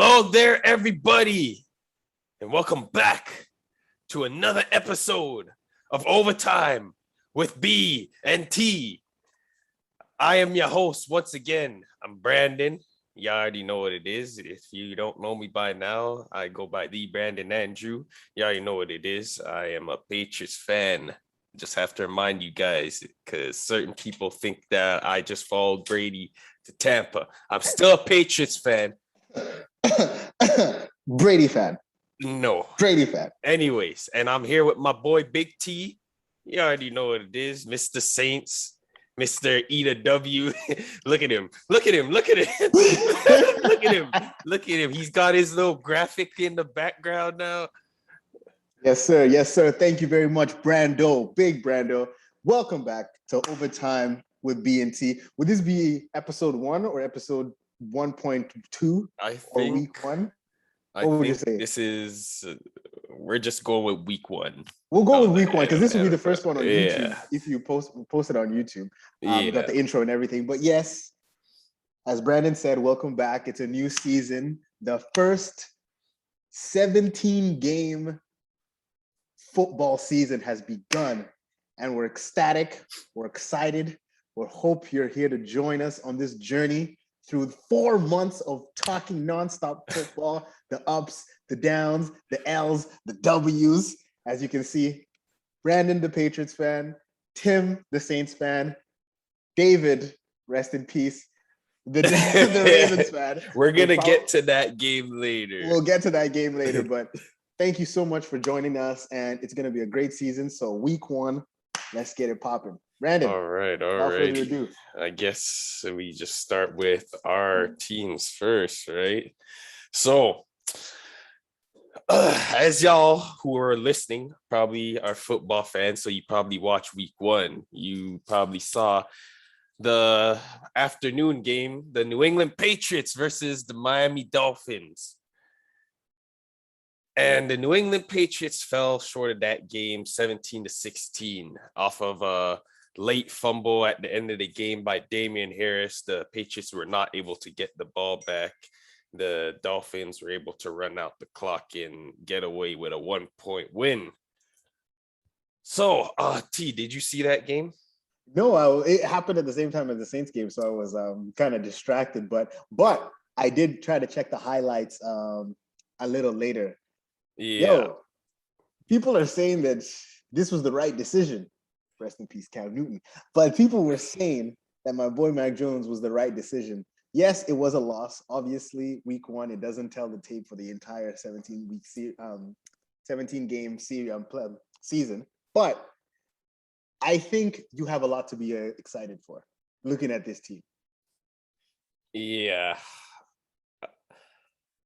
Hello there, everybody, and welcome back to another episode of Ovatime with B and T. I am your host once again. I'm Brandon. You already know what it is. If you don't know me by now, I go by the Brandon Andrew. You already know what it is. I am a Patriots fan. Just have to remind you guys, because certain people think that I just followed Brady to Tampa. I'm still a Patriots fan. Brady fan. No. Brady fan. Anyways, and I'm here with my boy Big T. You already know what it is. Mr. Saints, Mr. Eat a W. Look at him. Look at him. Look at him. Look at him. Look at him. He's got his little graphic in the background now. Yes, sir. Yes, sir. Thank you very much, Brando. Big Brando. Welcome back to Overtime with B and T. Would this be episode 1 or episode 1.2? I think or week 1? I think this is we're just going with week 1. We'll go with week 1 because this will be the first one on YouTube. If you post it on YouTube, we got the intro and everything. But yes, as Brandon said, welcome back. It's a new season. The first 17-game football season has begun, and we're ecstatic. We're excited. We hope you're here to join us on this journey through 4 months of talking nonstop football, the ups, the downs, the L's, the W's. As you can see, Brandon, the Patriots fan, Tim, the Saints fan, David, rest in peace, the Ravens fan. We're going to get to that game later. We'll get to that game later, but thank you so much for joining us, and it's going to be a great season. So week 1, let's get it popping. Brandon. All right. I guess we just start with our teams first, right? So, as y'all who are listening probably are football fans, so you probably watched week 1. You probably saw the afternoon game, the New England Patriots versus the Miami Dolphins. And the New England Patriots fell short of that game 17-16 off of a late fumble at the end of the game by Damian Harris. The Patriots were not able to get the ball back. The Dolphins were able to run out the clock and get away with a 1-point win. So, T, did you see that game? No, it happened at the same time as the Saints game, so I was kind of distracted. But I did try to check the highlights a little later. Yeah. Yo, people are saying that this was the right decision. Rest in peace, Cam Newton. But people were saying that my boy Mac Jones was the right decision. Yes, it was a loss. Obviously, week 1, it doesn't tell the tape for the entire 17-game season. But I think you have a lot to be excited for looking at this team. Yeah.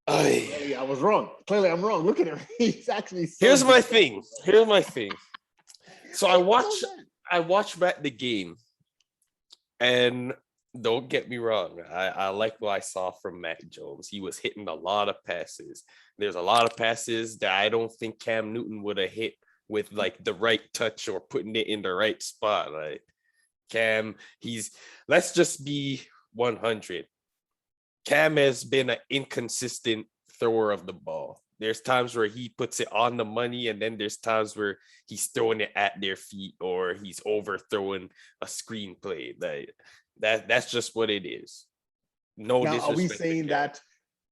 Clearly, I was wrong. Clearly, I'm wrong. Look at him. He's actually. Here's my thing. So I watched back the game, and don't get me wrong, I like what I saw from Mac Jones. He was hitting a lot of passes. There's a lot of passes that I don't think Cam Newton would have hit with like the right touch or putting it in the right spot. Like Cam, let's just be 100. Cam has been an inconsistent thrower of the ball. There's times where he puts it on the money, and then there's times where he's throwing it at their feet or he's overthrowing a screenplay. That's just what it is. No now, disrespect. Are we saying that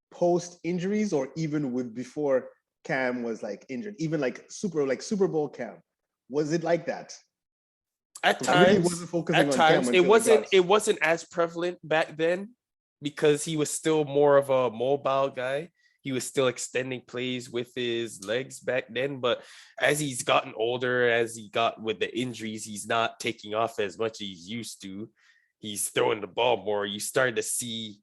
post injuries or even with before Cam was like injured, even like Super Bowl Cam? Was it like that? At times, it wasn't as prevalent back then because he was still more of a mobile guy. He was still extending plays with his legs back then, but as he's gotten older, as he got with the injuries, he's not taking off as much as he's used to. He's throwing the ball more. You start to see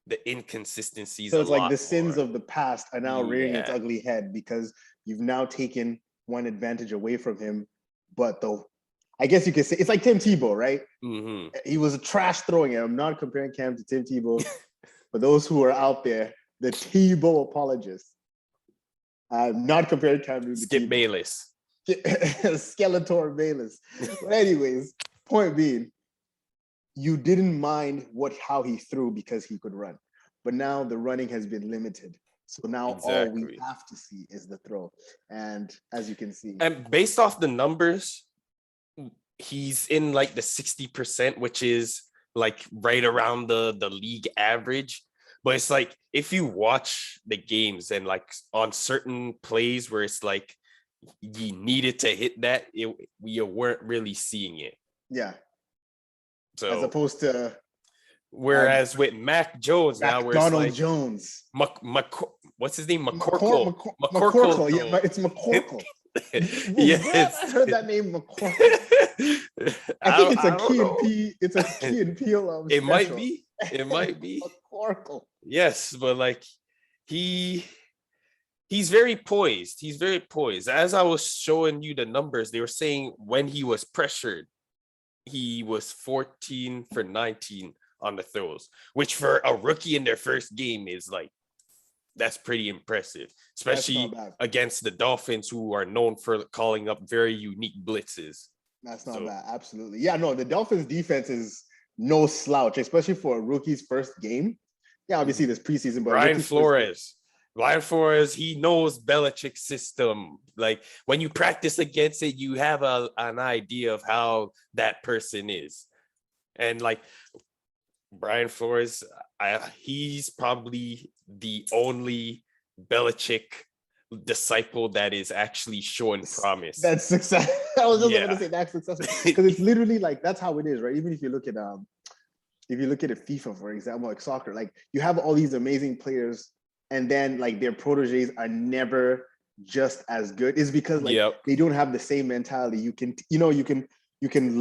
the inconsistencies. So it's like the sins of the past are now rearing its ugly head because you've now taken one advantage away from him. But I guess you could say it's like Tim Tebow, right? Mm-hmm. He was a trash throwing it. I'm not comparing Cam to Tim Tebow. For those who are out there, the Tebow apologists. I'm not comparing Cam Newton to Skip Bayless. Skeletor Bayless. But anyways, point being, you didn't mind how he threw because he could run. But now the running has been limited. So now all we have to see is the throw. And as you can see. And based off the numbers, he's in like the 60%, which is like right around the league average. But it's like if you watch the games and like on certain plays where it's like you needed to hit that, you weren't really seeing it. Yeah. So as opposed to whereas with Mac Jones now, where Donald it's like Jones, what's his name? McCorkle. McCorkle. Yeah, it's McCorkle. Yes, I heard that name McCorkle. I think it's a Key and P. It's a Key and Peele. It might be. It might be. McCorkle. Yes, but like he's very poised. He's very poised. As I was showing you the numbers, they were saying when he was pressured, he was 14 for 19 on the throws, which for a rookie in their first game is like, that's pretty impressive, especially against the Dolphins, who are known for calling up very unique blitzes. That's not bad. Absolutely. Yeah, no, the Dolphins defense is no slouch, especially for a rookie's first game. Yeah, obviously this preseason, but Brian Flores, he knows Belichick's system. Like when you practice against it, you have an idea of how that person is. And like Brian Flores, he's probably the only Belichick disciple that is actually showing promise. That's success. I was just going to say that's successful, because it's literally like that's how it is, right? Even if you look at FIFA, for example, like soccer, like you have all these amazing players, and then like their proteges are never just as good. Is because like they don't have the same mentality. You can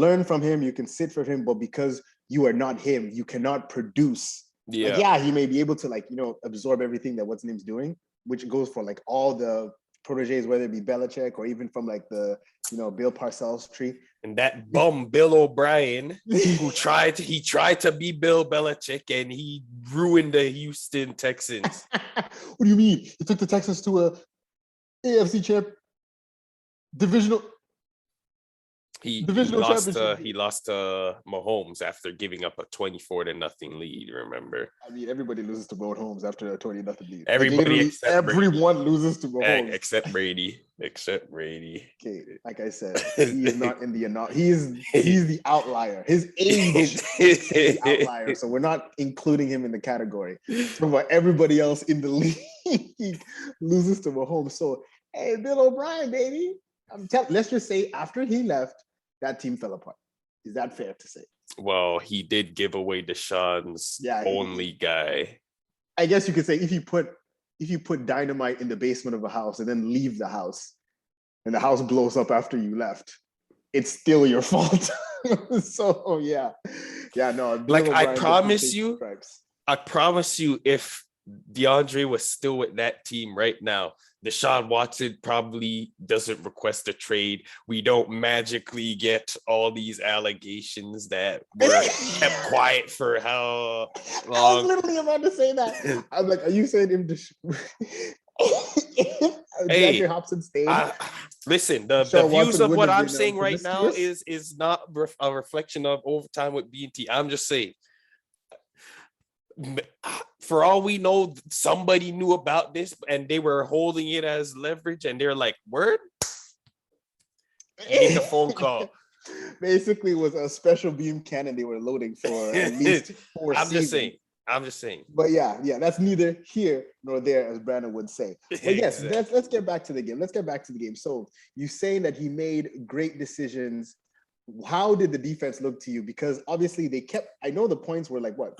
learn from him, you can sit for him, but because you are not him, you cannot produce. Like, he may be able to absorb everything that what's name's doing, which goes for like all the proteges, whether it be Belichick or even from like the Bill Parcells tree. And that bum Bill O'Brien, who tried to be Bill Belichick, and he ruined the Houston Texans. What do you mean? He took the Texans to a AFC champ divisional. He lost to Mahomes after giving up a 24-0 lead. Remember? I mean, everybody loses to Mahomes after a 20-0 lead. Everyone loses to Mahomes except Brady. Okay, like I said, he is not in the he's the outlier. His age is the outlier, so we're not including him in the category. So, but everybody else in the league loses to Mahomes. So, hey, Bill O'Brien, baby. Let's just say after he left, that team fell apart. Is that fair to say? Well, he did give away Deshaun's only guy. I guess you could say if you put dynamite in the basement of a house and then leave the house, and the house blows up after you left, it's still your fault. So no. Like I promise you, if DeAndre was still with that team right now, Deshaun Watson probably doesn't request a trade. We don't magically get all these allegations that were kept quiet for how long. I was literally about to say that. I'm like, are you saying him DeAndre Hobson stayed? Listen, the views of what I'm saying right now is not a reflection of Overtime with B&T. I'm just saying, for all we know, somebody knew about this and they were holding it as leverage, and they're like, word? Make a phone call. Basically, it was a special beam cannon they were loading for at least 4 seasons. I'm just saying. But yeah, that's neither here nor there, as Brandon would say. But yes, let's get back to the game. So you're saying that he made great decisions. How did the defense look to you? Because obviously they kept, I know the points were like what,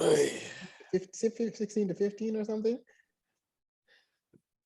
16 to 15 or something?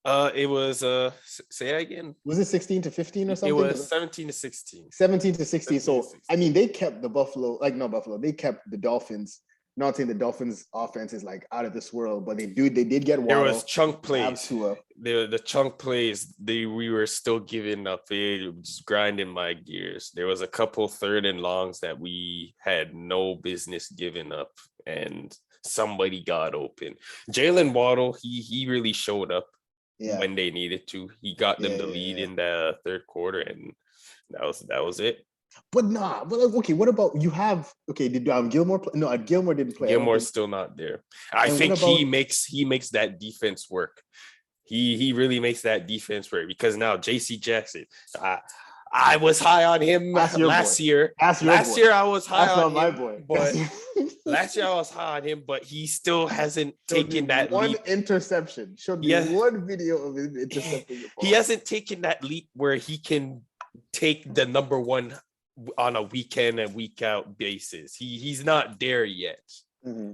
It was say that again. Was it 16 to 15 or something? It was 17 to 16. 17 to 16. So I mean, they kept they kept the Dolphins. Not saying the Dolphins offense is like out of this world, but they did get Waddle. There was chunk plays. The chunk plays, we were still giving up. It was grinding my gears. There was a couple 3rd and longs that we had no business giving up, and somebody got open. Jalen Waddle, he really showed up when they needed to. He got them the lead in the 3rd quarter, and that was it. But okay, what about did Gilmore play? No, Gilmore didn't play. Gilmore's still not there. I think he makes that defense work. He really makes that defense work because now JC Jackson, I was high on him last year. Last year I was high on my him, boy. but last year I was high on him, but he still hasn't taken that one leap. interception. Showed me one video of him intercepting the ball. He hasn't taken that leap where he can take the number one on a week in and week out basis. He's not there yet.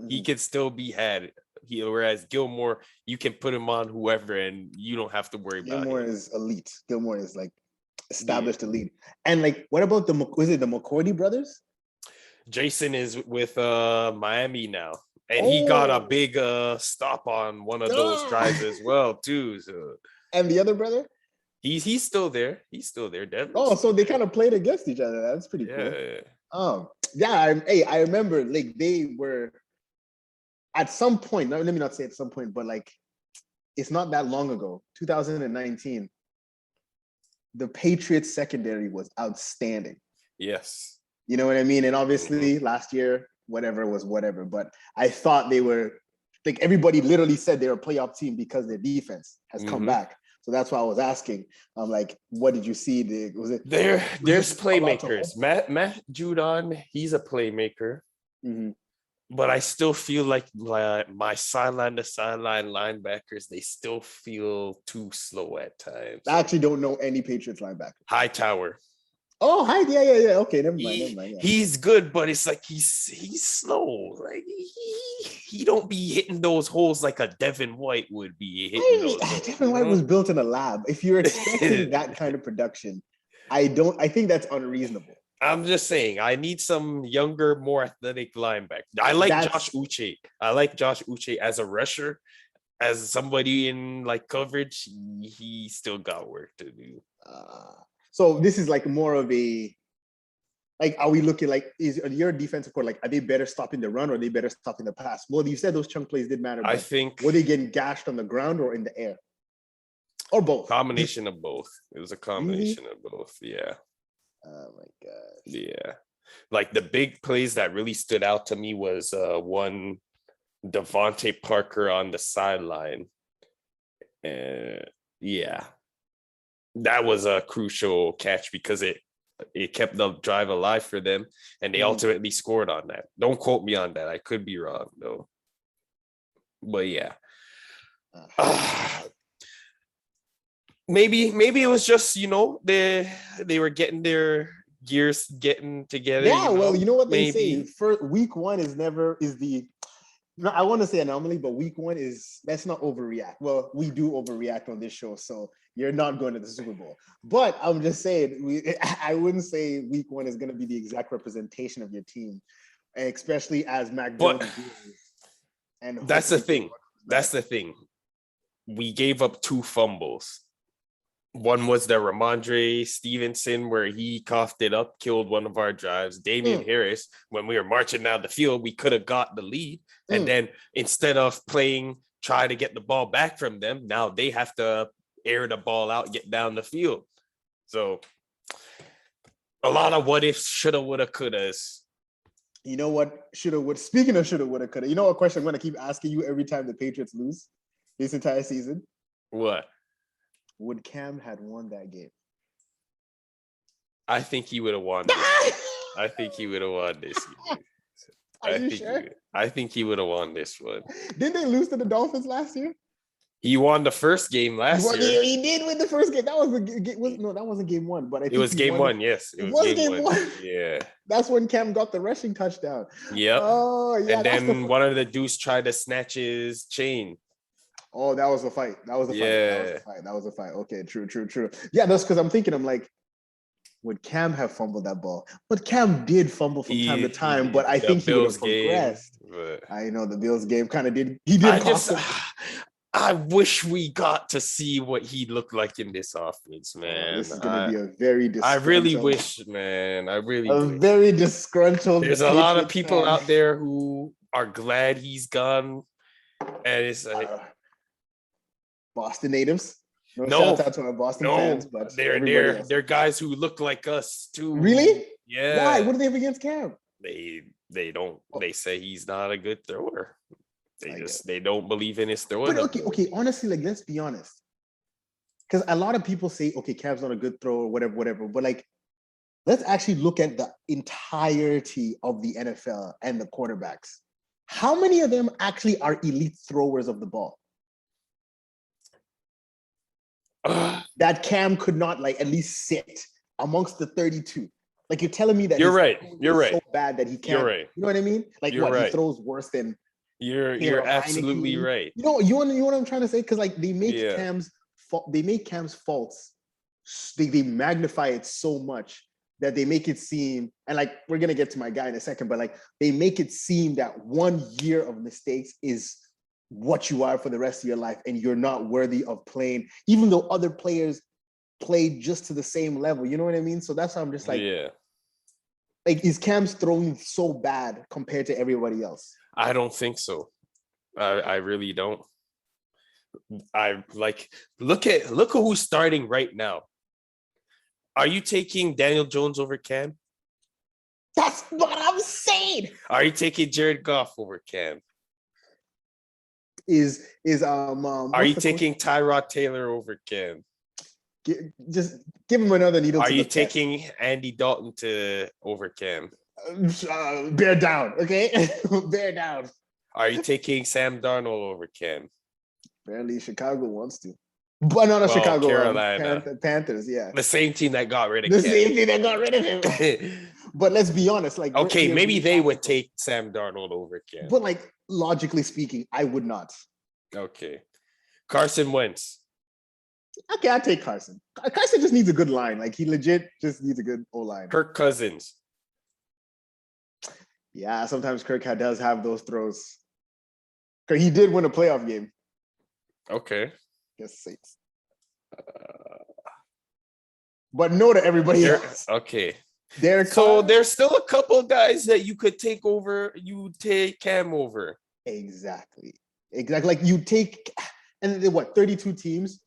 He can still be had. Whereas Gilmore, you can put him on whoever and you don't have to worry about him. Gilmore is elite. Gilmore is like established elite. And like, what about the McCourty brothers? Jason is with Miami now. And he got a big stop on one of those drives as well, too. So. And the other brother? He's still there. He's still there. Devin's so they kind of played against each other. That's pretty cool. I remember like they were at some point, let me not say at some point, but like it's not that long ago, 2019, the Patriots secondary was outstanding. Yes. You know what I mean? And obviously last year, whatever was whatever, but I thought they were like everybody literally said they were a playoff team because their defense has come back. So that's why I was asking. I'm like, what did you see? There's playmakers. Matt Judon, he's a playmaker. But I still feel like my sideline to sideline linebackers, they still feel too slow at times. I actually don't know any Patriots linebackers. Hightower. Oh, yeah. Okay, never mind. Yeah. He's good, but it's like he's slow. Like he don't be hitting those holes like a Devin White would be hitting. Devin White was built in a lab. If you're expecting that kind of production, I think that's unreasonable. I'm just saying, I need some younger, more athletic linebacker. I like Josh Uche. I like Josh Uche as a rusher. As somebody in like coverage, he still got work to do. So this is like more of a, like, are we looking like, is your defensive core, like, are they better stopping the run or are they better stopping the pass? Well, you said those chunk plays did matter. I think. Were they getting gashed on the ground or in the air? Or both? Combination of both. It was a combination of both. Yeah. Oh my God. Yeah. Like the big plays that really stood out to me was one Devontae Parker on the sideline. Yeah. That was a crucial catch because it kept the drive alive for them and they ultimately scored on that. Don't quote me on that. I could be wrong though. But yeah. Maybe it was just, they were getting their gears getting together. Yeah, well, you know what they say? For week one I want to say anomaly, but week one let's not overreact. Well, we do overreact on this show, so you're not going to the Super Bowl. But I'm just saying, I wouldn't say week one is going to be the exact representation of your team, especially as Mac Jones. And that's the thing. That's the thing. We gave up 2 fumbles. One was the Ramondre Stevenson where he coughed it up, killed one of our drives. Damian Harris, when we were marching down the field, we could have got the lead. And then instead of try to get the ball back from them, now they have to air the ball out, get down the field. So a lot of what ifs, shoulda, woulda, couldas. You know what? Shoulda, woulda. Speaking of shoulda, woulda, coulda, you know what question I'm going to keep asking you every time the Patriots lose this entire season? What? Would Cam had won that game? I think he would have won this. I think he would have won this. Are you sure? I think he would have won this one. Didn't they lose to the Dolphins last year? He won the first game last year. He did win the first game. That was that wasn't game one, but I think it was game one. Yes, it was game one. Yeah, that's when Cam got the rushing touchdown. Yep. Oh yeah. And then one of the dudes tried to snatch his chain. Oh, that was a fight. That was a fight. Okay, true. Yeah, that's because I'm thinking, I'm like, would Cam have fumbled that ball? But Cam did fumble from time to time, but I think he would have progressed. I know the Bills game kind of did. He did cost him. I wish we got to see what he looked like in this offense, man. This is going to be a very I really wish, man. Very disgruntled. There's a lot of people out there who are glad he's gone. And it's like... Boston natives. No, shout out to our Boston fans, but they're guys who look like us too. Really? Yeah. Why? What do they have against Cam? They don't. They say he's not a good thrower. They don't believe in his throwing. But okay. Honestly, like, let's be honest. because a lot of people say, okay, Cam's not a good thrower, whatever. But like, let's actually look at the entirety of the NFL and the quarterbacks. How many of them actually are elite throwers of the ball? That Cam could not like at least sit amongst the 32. Like you're telling me that you're right. So bad that he can't. You're right. You know what I mean? Like you're what right. He throws worse than. You're absolutely Heineke. right. You know what I'm trying to say? Because like they make Cam's faults. They magnify it so much that they make it seem, and like we're gonna get to my guy in a second, but like they make it seem that 1 year of mistakes is what you are for the rest of your life, and you're not worthy of playing, even though other players play just to the same level. You know what I mean? So that's why I'm just like, like is Cam's throwing so bad compared to everybody else? I don't think so. I really don't. I like look at who's starting right now. Are you taking Daniel Jones over Cam? That's what I'm saying. Are you taking Jared Goff over Cam? Are you taking Tyrod Taylor over Cam? Just give him another needle. Are you taking Andy Dalton over Cam? Bear down, okay? Bear down. Are you taking Sam Darnold over Cam? Apparently, Chicago wants to. But not Chicago. Carolina. Panthers, yeah. The same team that got rid of Cam. Same team that got rid of him. But let's be honest. Like, okay, maybe they would take Sam Darnold over Cam. But like, logically speaking, I would not. Okay. Carson Wentz. Okay, I'll take Carson. Carson just needs a good line. Like, he legit just needs a good O-line. Kirk Cousins. Yeah, sometimes Kirk does have those throws. He did win a playoff game. Okay. Yes, Saints. But no to everybody else. Okay. There's still a couple of guys that you could take over. You take Cam over. Exactly. Like you take, and then what, 32 teams?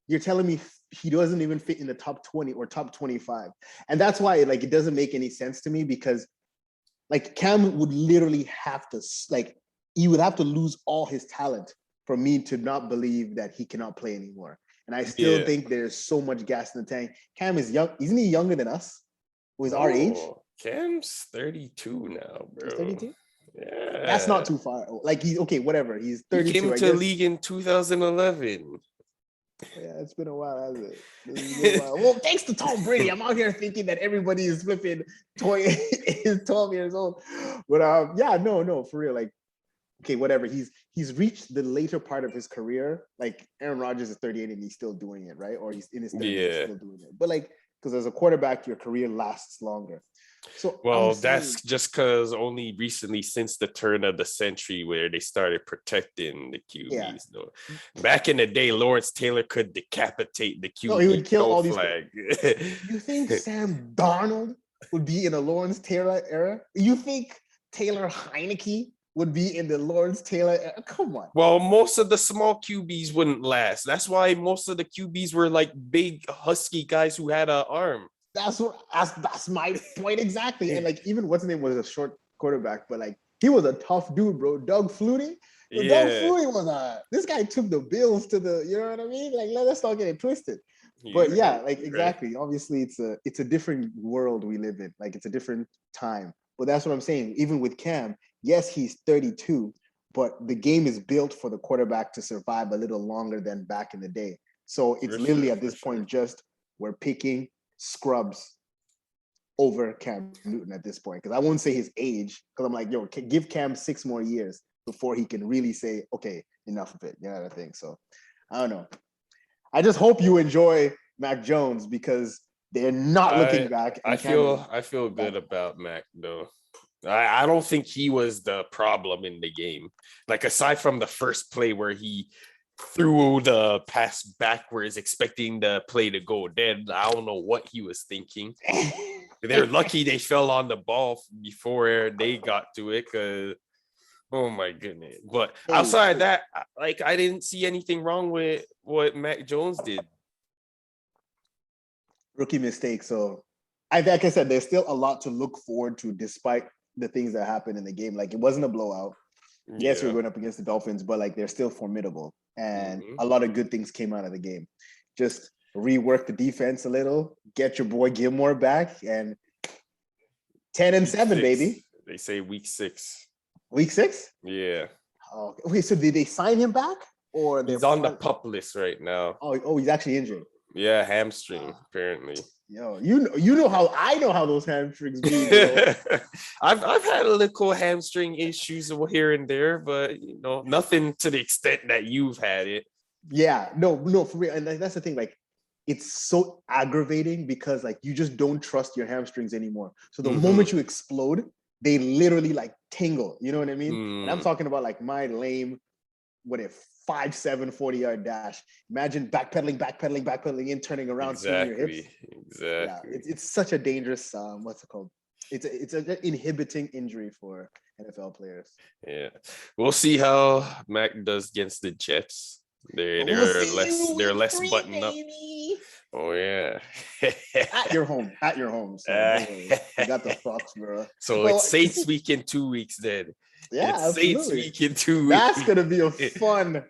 You're telling me he doesn't even fit in the top 20 or top 25. And that's why like it doesn't make any sense to me, because like Cam would literally have to, like, he would have to lose all his talent for me to not believe that he cannot play anymore. And I still think there's so much gas in the tank. Cam is young. Isn't he younger than us? Who's our age? Cam's 32 now, bro. He's 32? Yeah. That's not too far. Like, he's okay, whatever. He's 32. He came to the league in 2011. Yeah, it's been a while, hasn't it? It's been a while. Well, thanks to Tom Brady, I'm out here thinking that everybody is flipping 12 years old. But no, for real. Like, okay, whatever. He's reached the later part of his career. Like Aaron Rodgers is 38 and he's still doing it, right? Or he's in his 30s still doing it. But like, because as a quarterback, your career lasts longer. So that's just because only recently, since the turn of the century, where they started protecting the QBs. Though back in the day, Lawrence Taylor could decapitate the QB. No, he would kill all these. Flag. You think Sam Darnold would be in a Lawrence Taylor era? You think Taylor Heineke would be in the Lawrence Taylor era? Come on. Well, most of the small QBs wouldn't last. That's why most of the QBs were like big, husky guys who had an arm. That's my point exactly. And like, even what's his name was a short quarterback, but like he was a tough dude, bro. Doug Flutie. Doug Flutie was this guy took the Bills to the, you know what I mean? Like, let's not get it twisted. But exactly. Obviously, it's a different world we live in. Like, it's a different time. But that's what I'm saying. Even with Cam, yes, he's 32, but the game is built for the quarterback to survive a little longer than back in the day. So it's literally at this point just we're picking scrubs over Cam Newton at this point, because I won't say his age, because I'm like, yo, give Cam 6 more years before he can really say, okay, enough of it. You know what I think? So I don't know. I just hope you enjoy Mac Jones, because they're not looking back. I feel good about Mac though. I don't think he was the problem in the game. Like, aside from the first play where he threw the pass backwards, expecting the play to go dead. I don't know what he was thinking. They're lucky they fell on the ball before they got to it, because oh my goodness. But outside that, like, I didn't see anything wrong with what Mac Jones did. Rookie mistake. So like I said, there's still a lot to look forward to despite the things that happened in the game. Like, it wasn't a blowout. Yes, we're going up against the Dolphins, but like, they're still formidable. And a lot of good things came out of the game. just rework the defense a little, get your boy Gilmore back, and 10-7, baby. They say week 6. Week 6? Yeah. Oh, wait, so did they sign him back? Or he's on the pup list right now. Oh, he's actually injured. Yeah, hamstring, apparently. Yo, you know how I know how those hamstrings be, bro. I've had a little hamstring issues here and there, but nothing to the extent that you've had it. Yeah, no, for real. And that's the thing, like, it's so aggravating because like you just don't trust your hamstrings anymore. So the moment you explode, they literally like tingle. You know what I mean? And I'm talking about like my lame, 5'7", 40-yard dash. Imagine backpedaling in, turning around, swinging your hips. Exactly. Yeah, it's such a dangerous what's it called? It's an inhibiting injury for NFL players. Yeah, we'll see how Mac does against the Jets. They're less buttoned up. Oh yeah. at your home. So you got the Fox, bro. So it's Saints week in 2 weeks then. Yeah, it's absolutely. Saints week in 2 weeks. That's gonna be a fun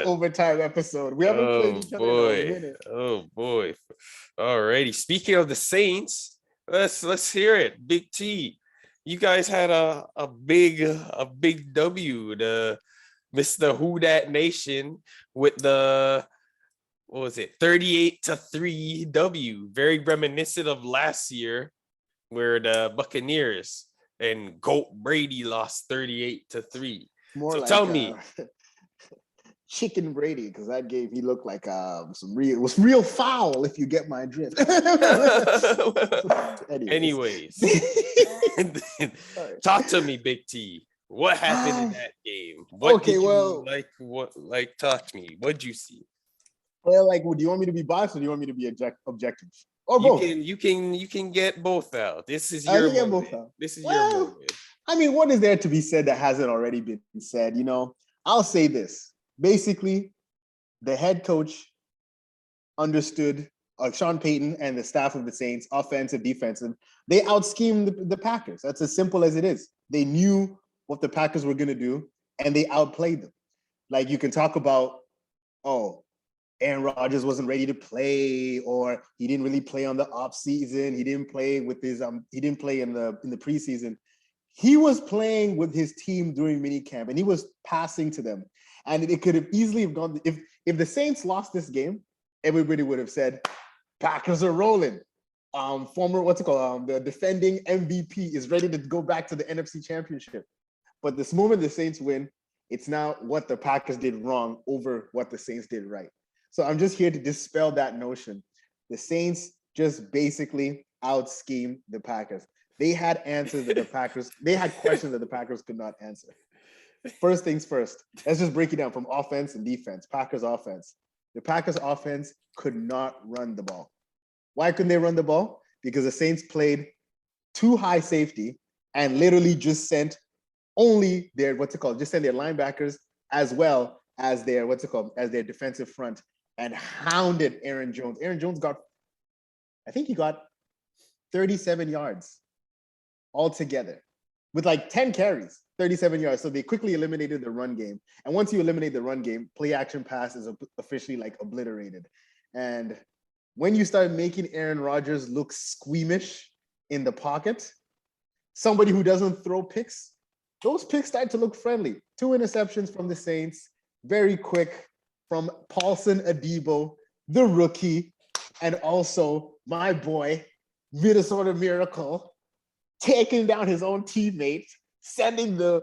overtime episode. We haven't played each other in a minute. Oh boy. Alrighty. Speaking of the Saints, let's hear it. Big T. You guys had a big W, the Mr. Who Dat Nation with the 38-3 W. Very reminiscent of last year where the Buccaneers and Goat Brady lost 38-3. More so like, tell me. Chicken Brady, because that game he looked like it was real foul, if you get my drift. Anyways. Talk to me, Big T. What happened in that game? Talk to me. What'd you see? Well, like, do you want me to be biased or do you want me to be objective? Or both? You can get both out. This is your moment. Your moment. I mean, what is there to be said that hasn't already been said? I'll say this. Basically, the head coach understood, Sean Payton and the staff of the Saints, offensive, defensive, they out-schemed the Packers. That's as simple as it is. They knew what the Packers were going to do, and they outplayed them. Like, you can talk about, Aaron Rodgers wasn't ready to play, or he didn't really play on the off season. He didn't play with his he didn't play in the preseason. He was playing with his team during minicamp, and he was passing to them. And it could have easily have gone if the Saints lost this game, everybody would have said, Packers are rolling. The defending MVP is ready to go back to the NFC Championship. But this moment the Saints win, it's now what the Packers did wrong over what the Saints did right. So I'm just here to dispel that notion. The Saints just basically out-schemed the Packers. They had answers that they had questions that the Packers could not answer. First things first, let's just break it down from offense and defense. Packers offense. The Packers offense could not run the ball. Why couldn't they run the ball? Because the Saints played too high safety and literally just sent only their linebackers as well as their defensive front and hounded Aaron Jones. Aaron Jones got 37 yards altogether with like 10 carries, 37 yards. So they quickly eliminated the run game. And once you eliminate the run game, play action pass is officially like obliterated. And when you start making Aaron Rodgers look squeamish in the pocket, somebody who doesn't throw picks, those picks start to look friendly. 2 interceptions from the Saints, very quick from Paulson Adebo, the rookie, and also my boy, Minnesota Miracle, taking down his own teammate, sending the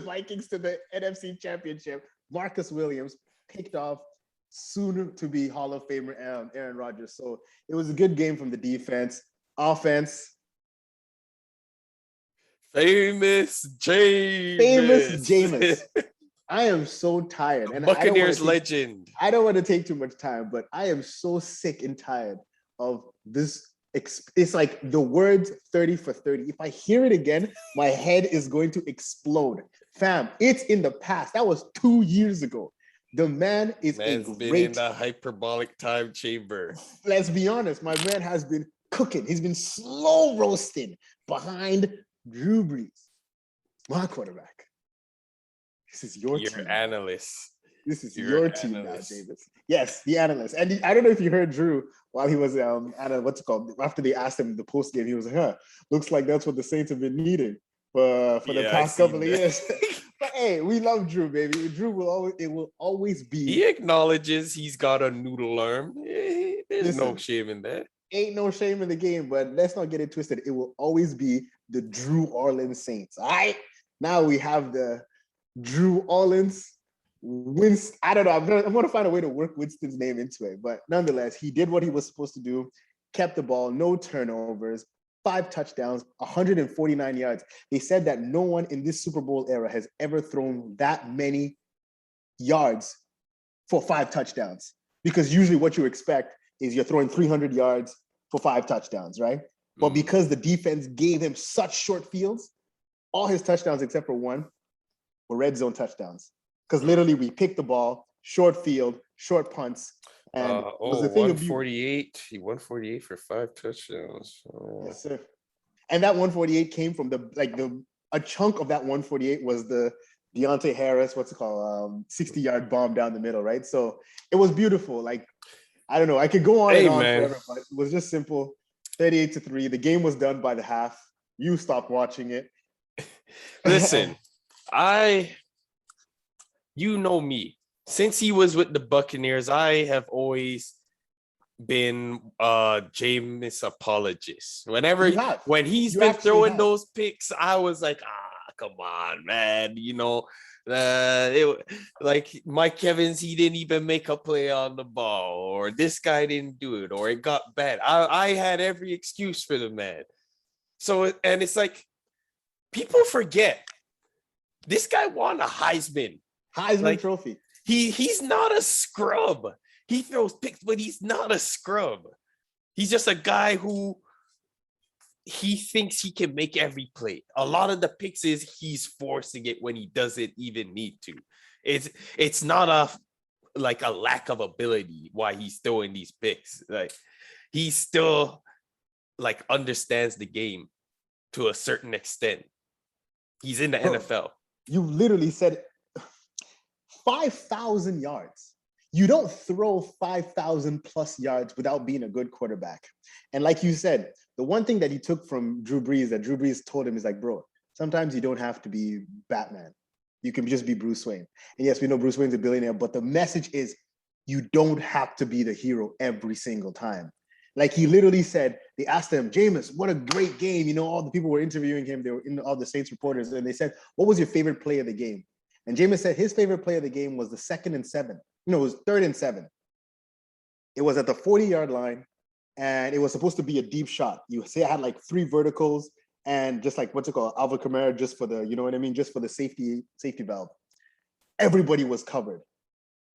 Vikings to the NFC Championship. Marcus Williams picked off soon-to-be Hall of Famer Aaron Rodgers. So it was a good game from the defense. Offense. Famous Jameis. I am so tired. And Buccaneers legend. I don't want to take too much time, but I am so sick and tired of this. It's like the words 30 for 30. If I hear it again, my head is going to explode. Fam, it's in the past. That was 2 years ago. The man is been in the hyperbolic time chamber. Let's be honest. My man has been cooking. He's been slow roasting behind Drew Brees, my quarterback. This is your team. Analyst. This is You're an your team now, analyst. Davis. Yes, the analyst. And I don't know if you heard Drew while he was what's it called? After they asked him the post game, he was like, "Huh, looks like that's what the Saints have been needing for the Yeah, I past couple seen of that. years." But hey, we love Drew, baby. Drew will always He be. acknowledges he's got a noodle arm. There's no Listen, shame in that. ain't no shame in the game, but let's not get it twisted. It will always be the Drew Orleans Saints. All right. Now we have the Drew Orleans. I don't know. I'm gonna find a way to work Winston's name into it. But nonetheless, he did what he was supposed to do, kept the ball, no turnovers, 5 touchdowns, 149 yards. They said that no one in this Super Bowl era has ever thrown that many yards for 5 touchdowns. Because usually what you expect is you're throwing 300 yards for 5 touchdowns, right? But because the defense gave him such short fields, all his touchdowns except for one were red zone touchdowns. Because literally we picked the ball, short field, short punts, and it was the thing of 148. He 148 for 5 touchdowns. yes, sir. And that 148 came from a chunk of that 148 was the Deontay Harris, 60-yard bomb down the middle, right? So it was beautiful. Like, I don't know, I could go on and on forever, but it was just simple. 38-3. The game was done by the half. You stopped watching it. Listen, you know me. Since he was with the Buccaneers, I have always been Jameis apologist. When he's been throwing those picks, I was like, come on, man. You know, like Mike Evans, he didn't even make a play on the ball, or this guy didn't do it, or it got bad. I had every excuse for the man. So, and it's like, people forget this guy won a Heisman Trophy. He's not a scrub. He throws picks, but he's not a scrub. He's just a guy who he thinks he can make every play. A lot of the picks is he's forcing it when he doesn't even need to. It's not a lack of ability why he's throwing these picks. Like, he still understands the game to a certain extent. He's in the NFL. You literally said 5,000 yards. You don't throw 5,000 plus yards without being a good quarterback. And like you said, the one thing that he took from Drew Brees that Drew Brees told him is like, bro, sometimes you don't have to be Batman. You can just be Bruce Wayne. And yes, we know Bruce Wayne's a billionaire, but the message is you don't have to be the hero every single time. Like, he literally said, they asked him, Jameis, what a great game. You know, all the people were interviewing him. They were in all the Saints reporters, and they said, what was your favorite play of the game? And Jameis said his favorite play of the game was the 2nd and 7. No, it was 3rd and 7. It was at the 40-yard line, and it was supposed to be a deep shot. You say I had like 3 verticals and just like, Alvin Kamara, just for the, you know what I mean? Just for the safety valve. Everybody was covered.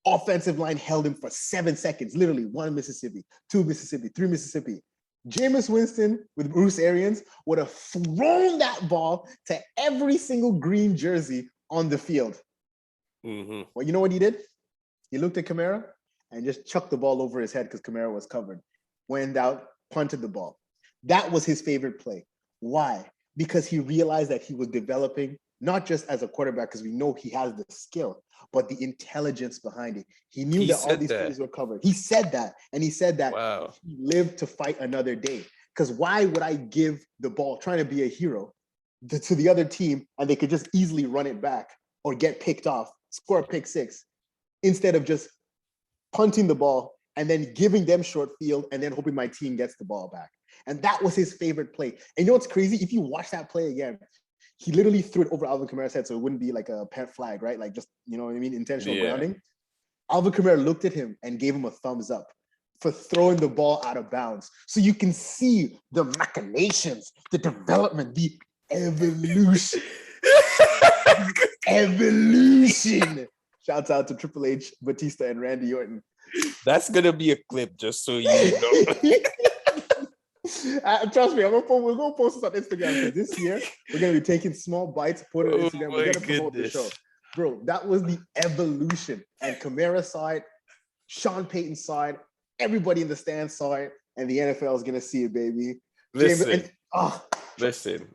Offensive line held him for 7 seconds, literally 1 Mississippi, 2 Mississippi, 3 Mississippi. Jameis Winston with Bruce Arians would have thrown that ball to every single green jersey on the field. Mm-hmm. Well, you know what he did? He looked at Kamara and just chucked the ball over his head because Kamara was covered. Went out, punted the ball. That was his favorite play. Why? Because he realized that he was developing not just as a quarterback, because we know he has the skill, but the intelligence behind it. He knew that all these plays were covered. He said that, and he said that he lived to fight another day. Because why would I give the ball, trying to be a hero, to the other team, and they could just easily run it back or get picked off, score a pick 6, instead of just punting the ball and then giving them short field and then hoping my team gets the ball back. And that was his favorite play. And you know what's crazy? If you watch that play again, he literally threw it over Alvin Kamara's head so it wouldn't be like a pet flag, right? Like, just, you know what I mean? Intentional grounding. Alvin Kamara looked at him and gave him a thumbs up for throwing the ball out of bounds. So you can see the machinations, the development, the evolution. Evolution. Shouts out to Triple H, Batista, and Randy Orton. That's gonna be a clip, just so you know. Trust me, we're gonna post this on Instagram, because this year we're gonna be taking small bites, put it on Instagram. We're gonna promote the show. Bro, that was the evolution. And Kamara saw it, Sean Payton saw it, everybody in the stands saw it, and the NFL is gonna see it, baby. Listen,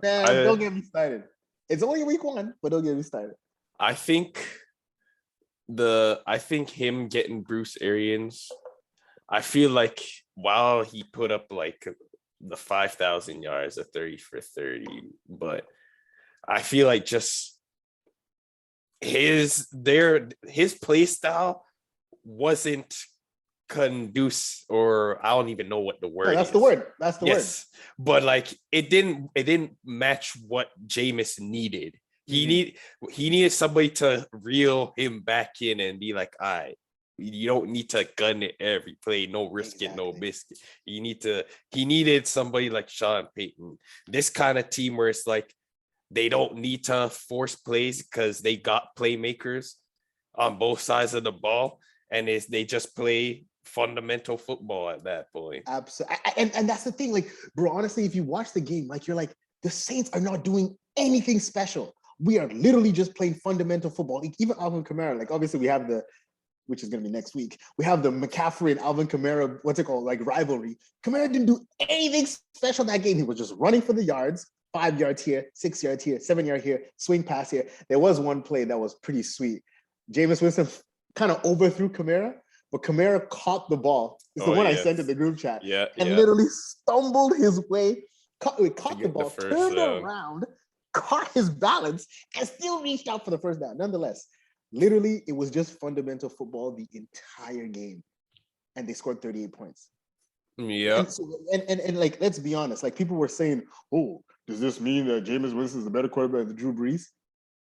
man, don't get me started. It's only week 1, but don't get me started. I think I think him getting Bruce Arians, I feel like while he put up like the 5,000 yards, a 30 for 30, but I feel like just his play style wasn't conduce, or I don't even know what the word No, that's is. the word. That's the word. But like it didn't match what Jameis needed. He needed somebody to reel him back in and be like, all right, you don't need to gun it every play, no risk it, no biscuit. He needed somebody like Sean Payton. This kind of team where it's like they don't need to force plays because they got playmakers on both sides of the ball, and they just play fundamental football at that point. Absolutely. And that's the thing, like, bro, honestly, if you watch the game, like, you're like, the Saints are not doing anything special. We are literally just playing fundamental football. Like, even Alvin Kamara, like, obviously we have which is going to be next week, we have the McCaffrey and Alvin Kamara, like rivalry. Kamara didn't do anything special that game. He was just running for the yards, 5 yards here, 6 yards here, 7 yards here, swing pass here. There was one play that was pretty sweet. Jameis Winston kind of overthrew Kamara, but Kamara caught the ball. It's the one I sent in the group chat. And literally stumbled his way, caught the ball, turned around, caught his balance, and still reached out for the first down. Nonetheless, literally, it was just fundamental football the entire game. And they scored 38 points. Yeah. And like, let's be honest, like, people were saying, oh, does this mean that Jameis Winston is a better quarterback than Drew Brees?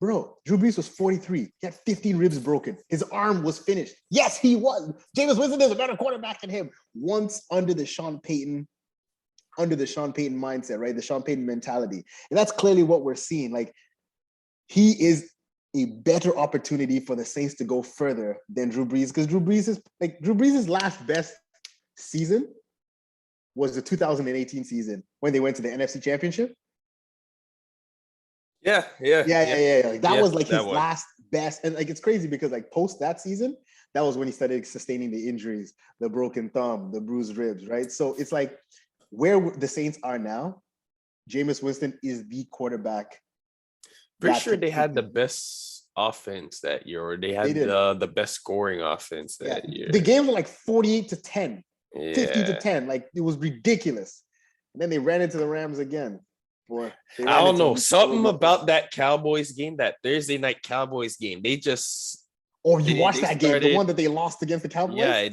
Bro, Drew Brees was 43. He had 15 ribs broken. His arm was finished. Yes, he was. Jameis Winston is a better quarterback than him. Once under the Sean Payton mindset, right? The Sean Payton mentality. And that's clearly what we're seeing. Like, he is a better opportunity for the Saints to go further than Drew Brees, because Drew Brees' last best season was the 2018 season when they went to the NFC Championship. Yeah. Like, that was like his last best. And like, it's crazy because like post that season, that was when he started sustaining the injuries, the broken thumb, the bruised ribs, right? So it's like where the Saints are now, Jameis Winston is the quarterback. Pretty sure they had the best offense that year, or they had the best scoring offense that year. The games were like 48-10, 50-10. Like, it was ridiculous. And then they ran into the Rams again. I don't know. Something about that Cowboys game, that Thursday night Cowboys game. They just watched that game, the one that they lost against the Cowboys? Yeah,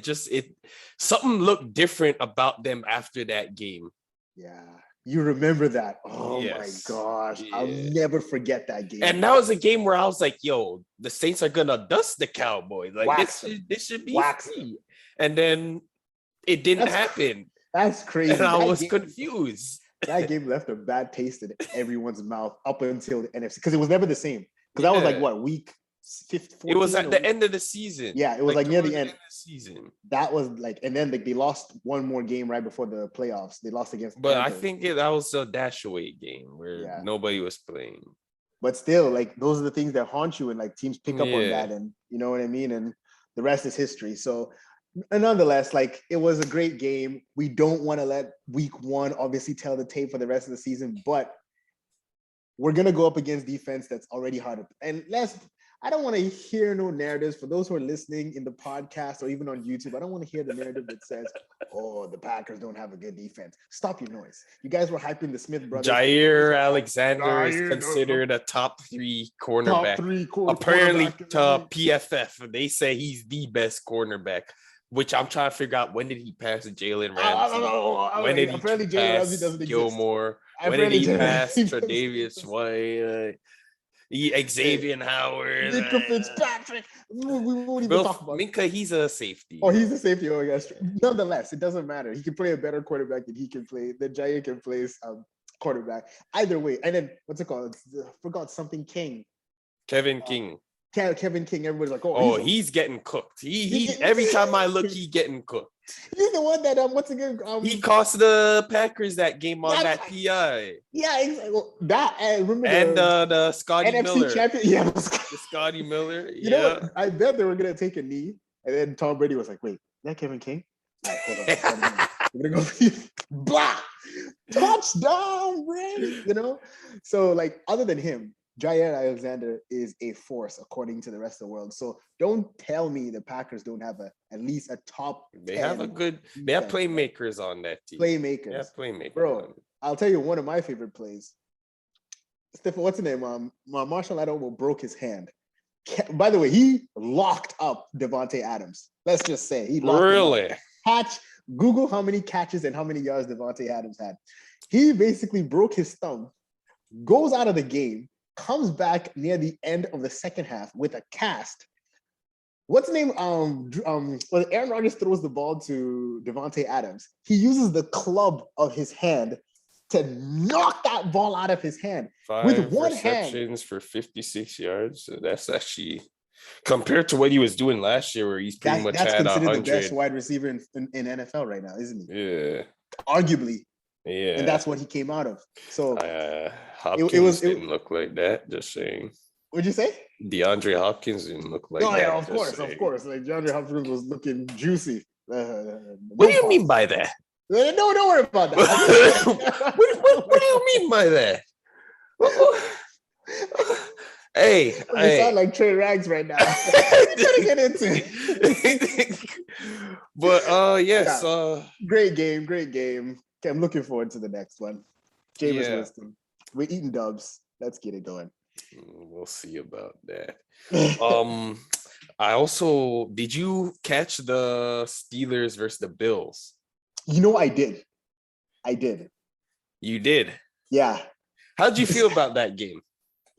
something looked different about them after that game. Yeah. You remember that? Oh my gosh. I'll never forget that game. And that was a game where I was like, yo, the Saints are gonna dust the Cowboys. Like, this should be free. And then it didn't happen. That's crazy. And I was confused. That game left a bad taste in everyone's mouth up until the NFC, because it was never the same. Because that was like what, week 15? It was at the end of the season. Yeah, it was like near the end of the season. That was like, and then they lost one more game right before the playoffs. They lost against. But I think that was a Dashaway game where nobody was playing. But still, like, those are the things that haunt you, and like teams pick up on that, and you know what I mean. And the rest is history. So. And nonetheless, like, it was a great game. We don't want to let week one obviously tell the tape for the rest of the season, but we're going to go up against defense that's already hard. And I don't want to hear no narratives for those who are listening in the podcast or even on YouTube. I don't want to hear the narrative that says, oh, the Packers don't have a good defense. Stop your noise. You guys were hyping the Smith brothers. Jair Alexander is considered a top 3 cornerback. Apparently to PFF, they say he's the best cornerback. Which I'm trying to figure out, when did he pass Jalen Ramsey? When did he pass Gilmore? When did he pass Tre'Davious White? Xavier Howard? Minka Fitzpatrick. We won't even talk about Minka, he's a safety. Oh, he's a safety. Oh, yes. Nonetheless, it doesn't matter. He can play a better quarterback than Jair can play quarterback. Either way. And then, what's it called? I forgot something King. Kevin King. Kevin King, everybody's like, he's getting cooked. He every time I look, he getting cooked. He's the one that he cost the Packers that game on that PI. Yeah, exactly. Well, that I remember. And the Scotty NFC Miller champion. Yeah, the Scotty Miller. You know what? I bet they were gonna take a knee, and then Tom Brady was like, "Wait, is that Kevin King?" Like, hold on, we're gonna go. Blah, touchdown, Brady. You know. So, like, other than him, Jair Alexander is a force according to the rest of the world. So don't tell me the Packers don't have at least a top. They have a good. They have playmakers on that team. Playmakers. Yeah, playmakers. Bro, I'll tell you one of my favorite plays. Stephen, what's his name? Marshall Lattimore broke his hand. By the way, he locked up Devontae Adams. Let's just say he locked him up. Catch. Google how many catches and how many yards Devontae Adams had. He basically broke his thumb, goes out of the game, comes back near the end of the second half with a cast. What's his name? When Aaron Rodgers throws the ball to Devontae Adams, he uses the club of his hand to knock that ball out of his hand. 5 with one receptions for 56 yards. So that's actually compared to what he was doing last year, where he's pretty much that's had considered 100. the best wide receiver in NFL right now, isn't he? Yeah, arguably. Yeah, and that's what he came out of. So Hopkins didn't look like that. Just saying. What'd you say? DeAndre Hopkins didn't look like that. Yeah, of course. Like DeAndre Hopkins was looking juicy. What do you mean by that? No, don't worry about that. What do you mean by that? Hey, you sound like Trey Rags right now. I'm gonna get into it. But yes, great game. Okay, I'm looking forward to the next one. Jameis Winston. We're eating dubs. Let's get it going. We'll see about that. Did you catch the Steelers versus the Bills? I did. You did? Yeah. How'd you feel about that game?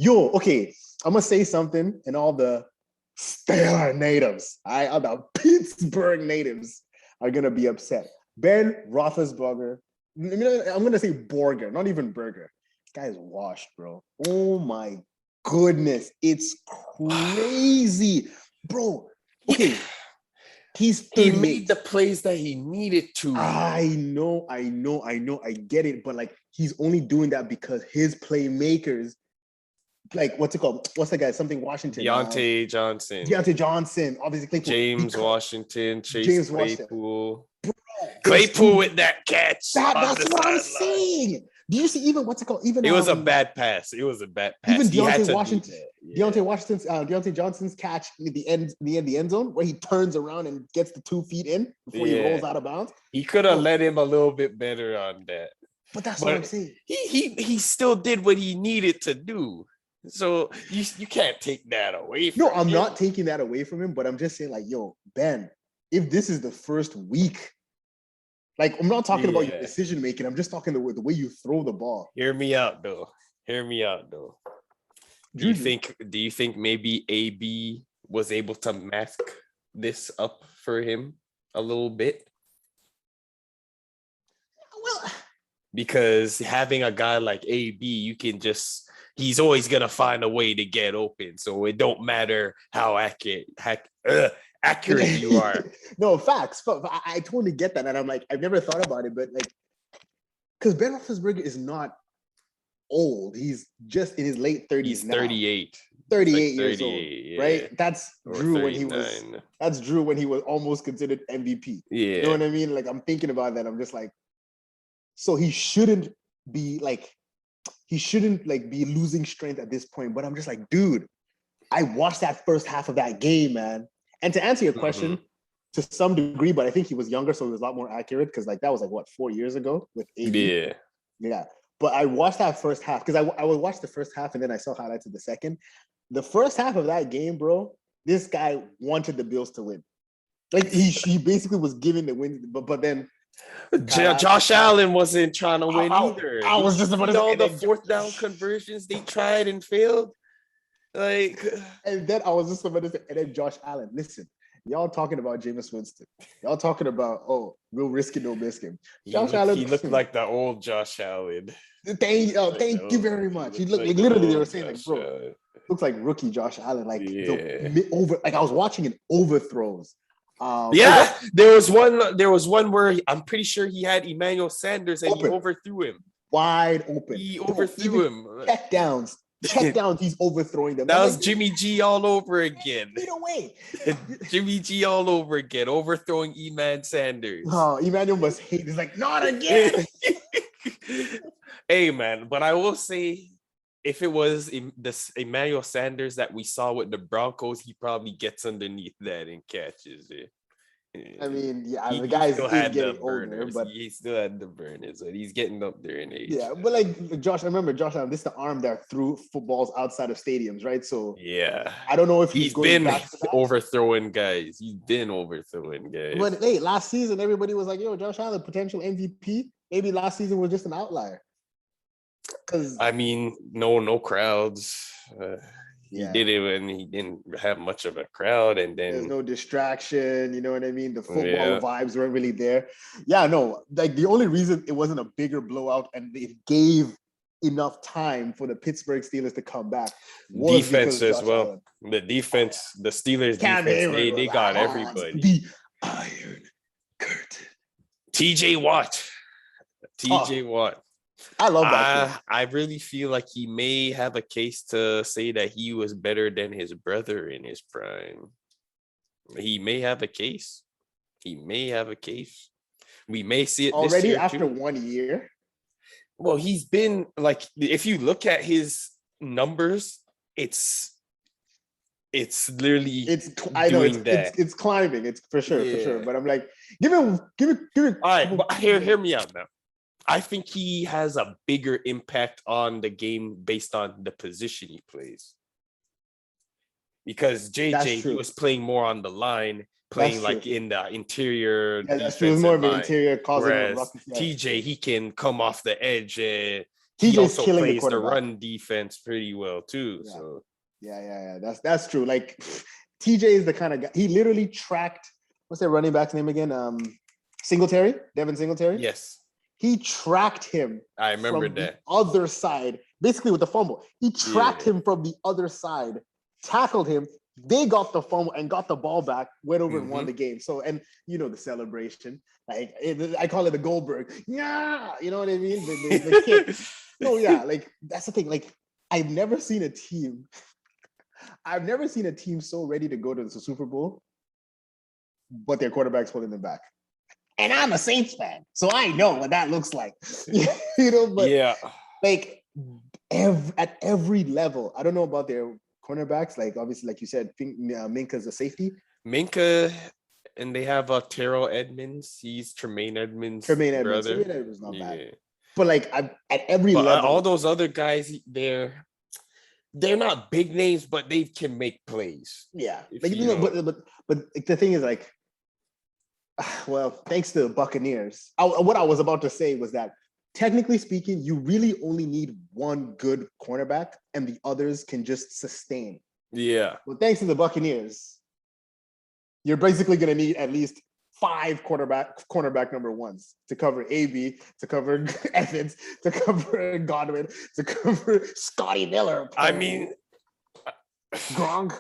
Okay. I'm gonna say something, and all the Steelers natives, all the Pittsburgh natives are gonna be upset. Ben Roethlisberger. I'm gonna say Borger, not even Burger. This guy is washed, bro. Oh my goodness, it's crazy, bro. Okay. He made the plays that he needed to. I know. I get it, but like he's only doing that because his playmakers, like what's it called? What's the guy? Something Washington. Deontay Johnson. Obviously Claypool. James Washington. James Claypool. Bro, Claypool with that catch. That's what I'm saying. Do you see even what's it called? Even it was a bad pass. Even Deontay Washington. Yeah. Deontay Johnson's catch at the end, near the end zone, where he turns around and gets the 2 feet in before he rolls out of bounds. He could have let him a little bit better on that. But that's what I'm saying. He still did what he needed to do. So you can't take that away from him. No, I'm not taking that away from him, but I'm just saying, like, yo, Ben, if this is the first week, like, I'm not talking about your decision making. I'm just talking the way you throw the ball. Hear me out, though. Do you think maybe AB was able to mask this up for him a little bit? Well, because having a guy like AB, he's always gonna find a way to get open. So it don't matter how accurate you are. No, facts. I totally get that. And I'm like, I've never thought about it, but like, because Ben Roethlisberger is not old. He's just in his late 30s. He's now. 38. 38 years old, right? That's Drew when he was almost considered MVP. Yeah. You know what I mean? Like, I'm thinking about that. I'm just like, so he shouldn't be losing strength at this point. But I'm just like, dude, I watched that first half of that game, man. And to answer your question, to some degree, but I think he was younger, so he was a lot more accurate, because like that was like 4 years ago with AB. Yeah. But I watched that first half because I would watch the first half and then I saw highlights of the second. The first half of that game, bro, this guy wanted the Bills to win. Like he basically was giving the win, but then Josh Allen wasn't trying to win either. I was just about to say all the fourth down conversions they tried and failed. Like, and then I was just about to say, and then Josh Allen, listen, y'all talking about Jameis Winston. Y'all talking about, we'll risk it, no risk him. Allen, he looked like the old Josh Allen. Thank you very much. He looked like literally they were saying like, bro, looks like rookie Josh Allen. Like I was watching in overthrows. There was one where I'm pretty sure he had Emmanuel Sanders and he overthrew him. Wide open. He overthrew him. Check downs, he's overthrowing them. That was Jimmy G all over again. Either way. Jimmy G all over again, overthrowing Eman Sanders. Oh, Emmanuel must hate. He's like, not again. Hey, man, but I will say if it was this Emmanuel Sanders that we saw with the Broncos, he probably gets underneath that and catches it. I mean, yeah, the He guy is still had getting the older, burners. but He still had the burners, but he's getting up there in age. yeah, but like Josh, I remember Josh Allen, this is the arm that threw footballs outside of stadiums, right? So Yeah, I don't know if he's going been back to that. overthrowing guys. He's been overthrowing guys. But hey, last season everybody was like, "Yo, Josh Allen, potential MVP." Maybe last season was just an outlier. Because I mean, no crowds. He yeah, did it when he didn't have much of a crowd, and there's then no distraction. You know what I mean? The football Yeah. vibes weren't really there. Yeah, no. Like the only reason it wasn't a bigger blowout and it gave enough time for the Pittsburgh Steelers to come back was defense because as Josh well. Allen. The defense, the Steelers Cam defense, Hayward they was got like, everybody. The Iron Curtain. TJ Watt. TJ Watt. I love that kid. I really feel like he may have a case to say that he was better than his brother in his prime. He may have a case. He may have a case. We may see it Already this year after too. 1 year. Well, he's been like, if you look at his numbers, it's literally I know doing that. it's climbing. It's for sure. Yeah. But I'm like, give it. All right, but hear me out now. I think he has a bigger impact on the game based on the position he plays. Because JJ, he was playing more on the line, playing like in the interior. Yeah, that's true. It was more of an interior causing Whereas ruckus. Yeah. TJ, he can come off the edge. He TJ's also killing the plays the quarterback. run defense pretty well too. Yeah. So Yeah. That's true. Like TJ is the kind of guy. He literally tracked. What's that running back's name again? Singletary, Devin Singletary. yes, He tracked him. I remember from that. the other side, basically with the fumble. He tracked him from the other side, tackled him. They got the fumble and got the ball back, went over and won the game. So, and you know the celebration, like I call it the Goldberg. Yeah, you know what I mean? The kick. No, yeah, like that's the thing. Like I've never seen a team so ready to go to the Super Bowl, but their quarterback's holding them back. And I'm a Saints fan, so I know what that looks like. You know, but like at every level, I don't know about their cornerbacks. Like obviously, like you said, Minka's a safety. Minka, and they have Terrell Edmonds. He's Tremaine Edmonds' brother. Tremaine Edmonds not bad. But like at every but level, all those other guys, they're not big names, but they can make plays. Yeah, like you know, but the thing is like. Well, thanks to the Buccaneers. What I was about to say was that technically speaking, you really only need one good cornerback and the others can just sustain. Yeah. Well, thanks to the Buccaneers, you're basically going to need at least 5 cornerback number ones to cover AB, to cover Evans, to cover Godwin, to cover Scotty Miller. I mean, Gronk.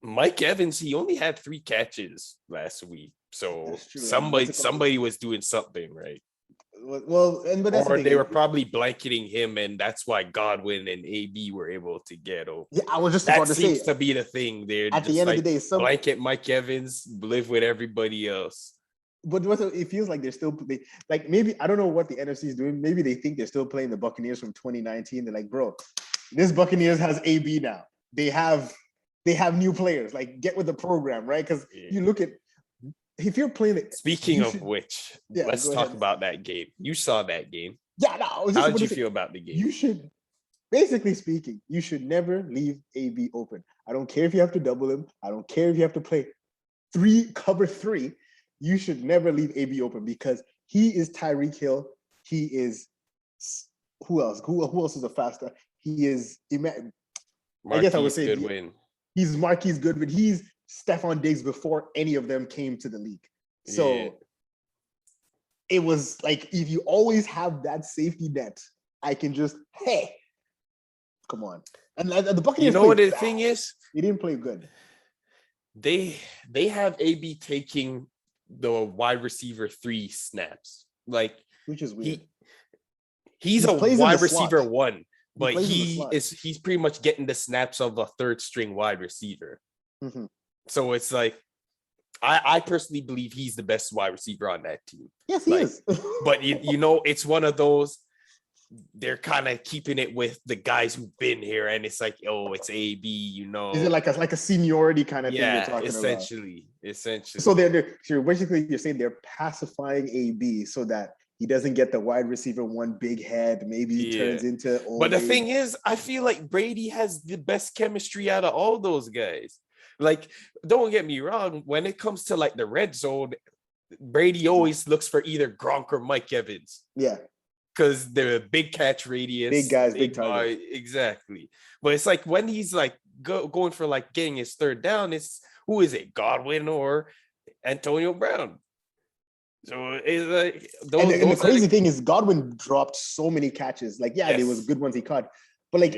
Mike Evans, he only had 3 catches last week. So somebody was doing something right. Well, but that's or they were probably blanketing him, and that's why Godwin and AB were able to get over. Yeah, I was just about to say. That seems to be the thing there. At the end of the day, blanket Mike Evans, live with everybody else. But it feels like they're still like maybe I don't know what the NFC is doing. Maybe they think they're still playing the Buccaneers from 2019. They're like, bro, this Buccaneers has AB now. They have new players. Like, get with the program, right? Because you look at if you're playing it. Speaking of which, let's talk about that game. You saw that game. Yeah, no. How did you feel about the game? You should, basically speaking, you should never leave AB open. I don't care if you have to double him. I don't care if you have to play cover 3. You should never leave AB open because he is Tyreek Hill. He is who else? Who else is a faster? He is. I guess I would say Goodwin. He's Marquise Goodwin. He's Stephon Diggs before any of them came to the league. So it was like, if you always have that safety net, I can just, hey, come on. And the Buccaneers, you know what the thing is? He didn't play good. They have AB taking the wide receiver 3 snaps. Like, which is weird. He's a wide receiver 1. But he's pretty much getting the snaps of a 3rd string wide receiver. Mm-hmm. So it's like, I personally believe he's the best wide receiver on that team. Yes, he is. But you know, it's one of those, they're kind of keeping it with the guys who've been here, and it's like, oh, it's AB, Is it like a seniority kind of thing you're talking essentially, about? Essentially. So you're saying they're pacifying AB so that he doesn't get the wide receiver one big head. Maybe he turns into old. But the thing is, I feel like Brady has the best chemistry out of all those guys. Like, don't get me wrong, when it comes to like the red zone, Brady always looks for either Gronk or Mike Evans. Yeah. Because they're big catch radius. Big guys, big target. Exactly. But it's like when he's like going for like getting his third down, it's who is it? Godwin or Antonio Brown? So it's like and the crazy thing is Godwin dropped so many catches. Like, there was good ones he caught. But like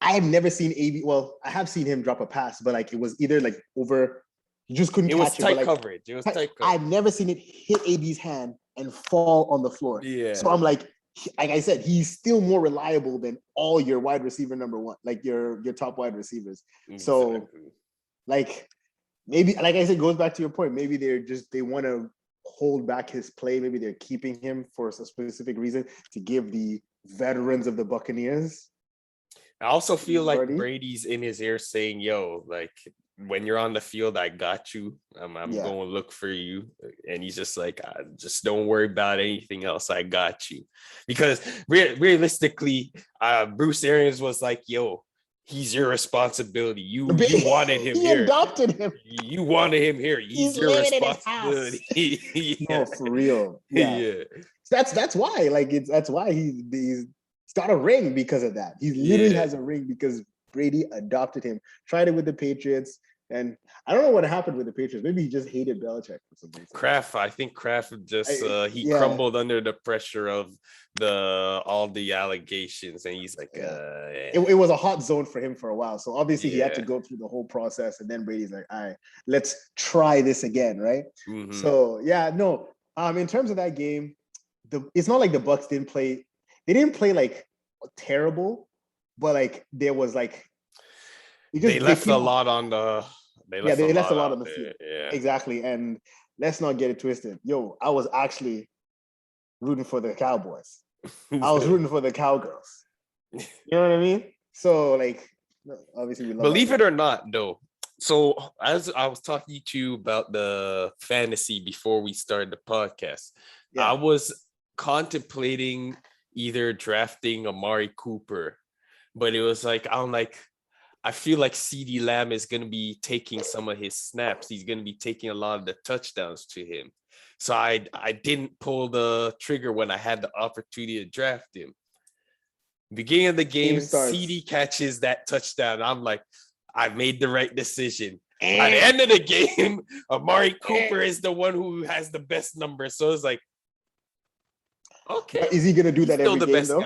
I have never seen AB. Well, I have seen him drop a pass, but like it was either like over, you just couldn't catch it. Was tight coverage. It was tight coverage. I've never seen it hit AB's hand and fall on the floor. Yeah. So I'm like I said, he's still more reliable than all your wide receiver number one, like your top wide receivers. Exactly. So like maybe, like I said, goes back to your point. Maybe they want to hold back his play. Maybe they're keeping him for a specific reason to give the veterans of the Buccaneers. I also feel like Brady's in his ear saying, yo, like, when you're on the field, I got you. I'm going to look for you. And he's just like, just don't worry about anything else. I got you. Because realistically, Bruce Arians was like, yo, he's your responsibility. You wanted him here. He adopted him. You wanted him here. He's your responsibility. No, for real. Yeah. That's why. Like, that's why he's got a ring because of that. He literally has a ring because Brady adopted him. Tried it with the Patriots. And I don't know what happened with the Patriots. Maybe he just hated Belichick for some reason. I think Kraft just crumbled under the pressure of all the allegations, and he's like, It was a hot zone for him for a while. So obviously he had to go through the whole process, and then Brady's like, all right, let's try this again, right? Mm-hmm. So in terms of that game, it's not like the Bucs didn't play. They didn't play like terrible, but like there was like they left a lot on the. They left a lot on the field. Yeah, exactly. And let's not get it twisted. Yo, I was actually rooting for the Cowboys. I was rooting for the Cowgirls. You know what I mean? So, like, obviously, we love believe it or not, though. So, as I was talking to you about the fantasy before we started the podcast, I was contemplating either drafting Amari Cooper, but it was like, I feel like CeeDee Lamb is going to be taking some of his snaps. He's going to be taking a lot of the touchdowns to him. So I didn't pull the trigger when I had the opportunity to draft him. Beginning of the game, CeeDee catches that touchdown. I'm like, I made the right decision. By the end of the game, Amari Cooper is the one who has the best numbers. So it's like, okay. Is he gonna do that every game though?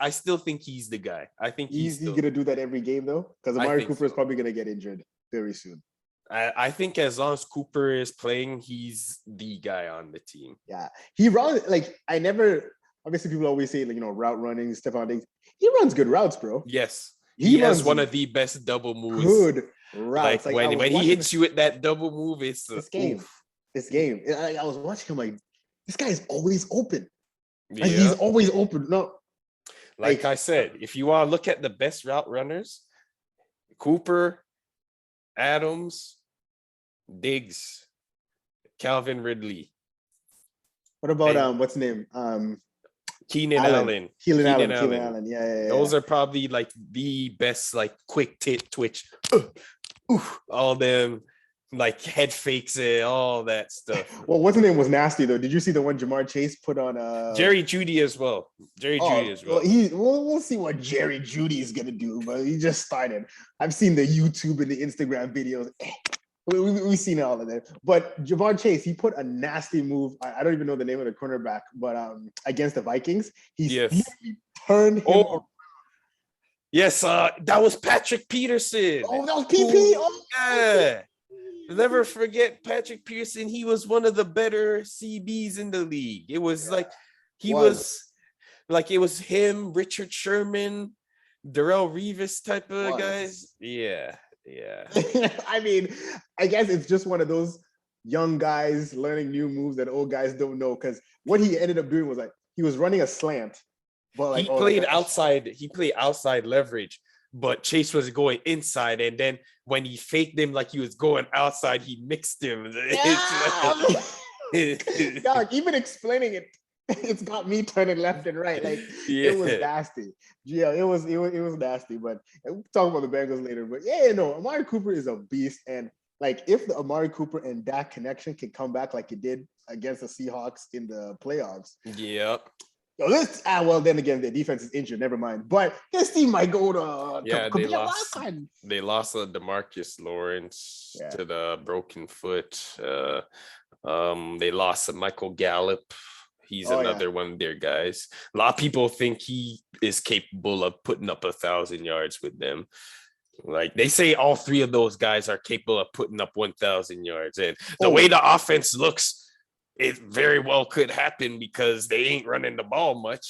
I still think he's the guy. I think he's gonna do that every game though, because Amari Cooper is probably gonna get injured very soon. I think as long as Cooper is playing, he's the guy on the team. Yeah, he runs like obviously people always say, like, route running, Stephon Diggs. He runs good routes, bro. Yes, he has one of the best double moves. Good routes. Like when he hits you with that double move, it's this game. This game. I was watching him like, this guy is always open. Yeah. Like, he's always open. No, like I said, if you want to look at the best route runners, Cooper, Adams, Diggs, Calvin Ridley. What about what's his name? Keenan Allen. Keenan Allen. Yeah. Those are probably like the best, like, quick twitch. All them. Like head fakes it, all that stuff. Well, what's his name was nasty though. Did you see the one Jamar Chase put on? Jerry Jeudy as well. We'll see what Jerry Jeudy is gonna do, but he just started. I've seen the YouTube and the Instagram videos. We've seen all of that. But Jamar Chase, he put a nasty move. I don't even know the name of the cornerback, but against the Vikings, he turned him around. Yes, that was Patrick Peterson. Oh, that was PP. Yeah. Never forget Patrick Pearson. He was one of the better CBs in the league. It was it was him, Richard Sherman, Darrell Revis type of guys. Yeah. I mean, I guess it's just one of those young guys learning new moves that old guys don't know. Because what he ended up doing was, like, he was running a slant, But like, He played outside leverage, but Chase was going inside, and then when he faked him like he was going outside, he mixed him. Dog, even explaining it, it's got me turning left and right. Like it was nasty. Yeah, it was nasty. But we'll talk about the Bengals later. But yeah, no, Amari Cooper is a beast. And like if the Amari Cooper and Dak connection can come back like it did against the Seahawks in the playoffs. Yep. Well, then again, the defense is injured. Never mind. But this team might go to they lost. They lost DeMarcus Lawrence to the broken foot. They lost Michael Gallup. He's another one of their guys. A lot of people think he is capable of putting up 1,000 yards with them. Like they say, all three of those guys are capable of putting up 1,000 yards. And the way the offense looks, it very well could happen because they ain't running the ball much.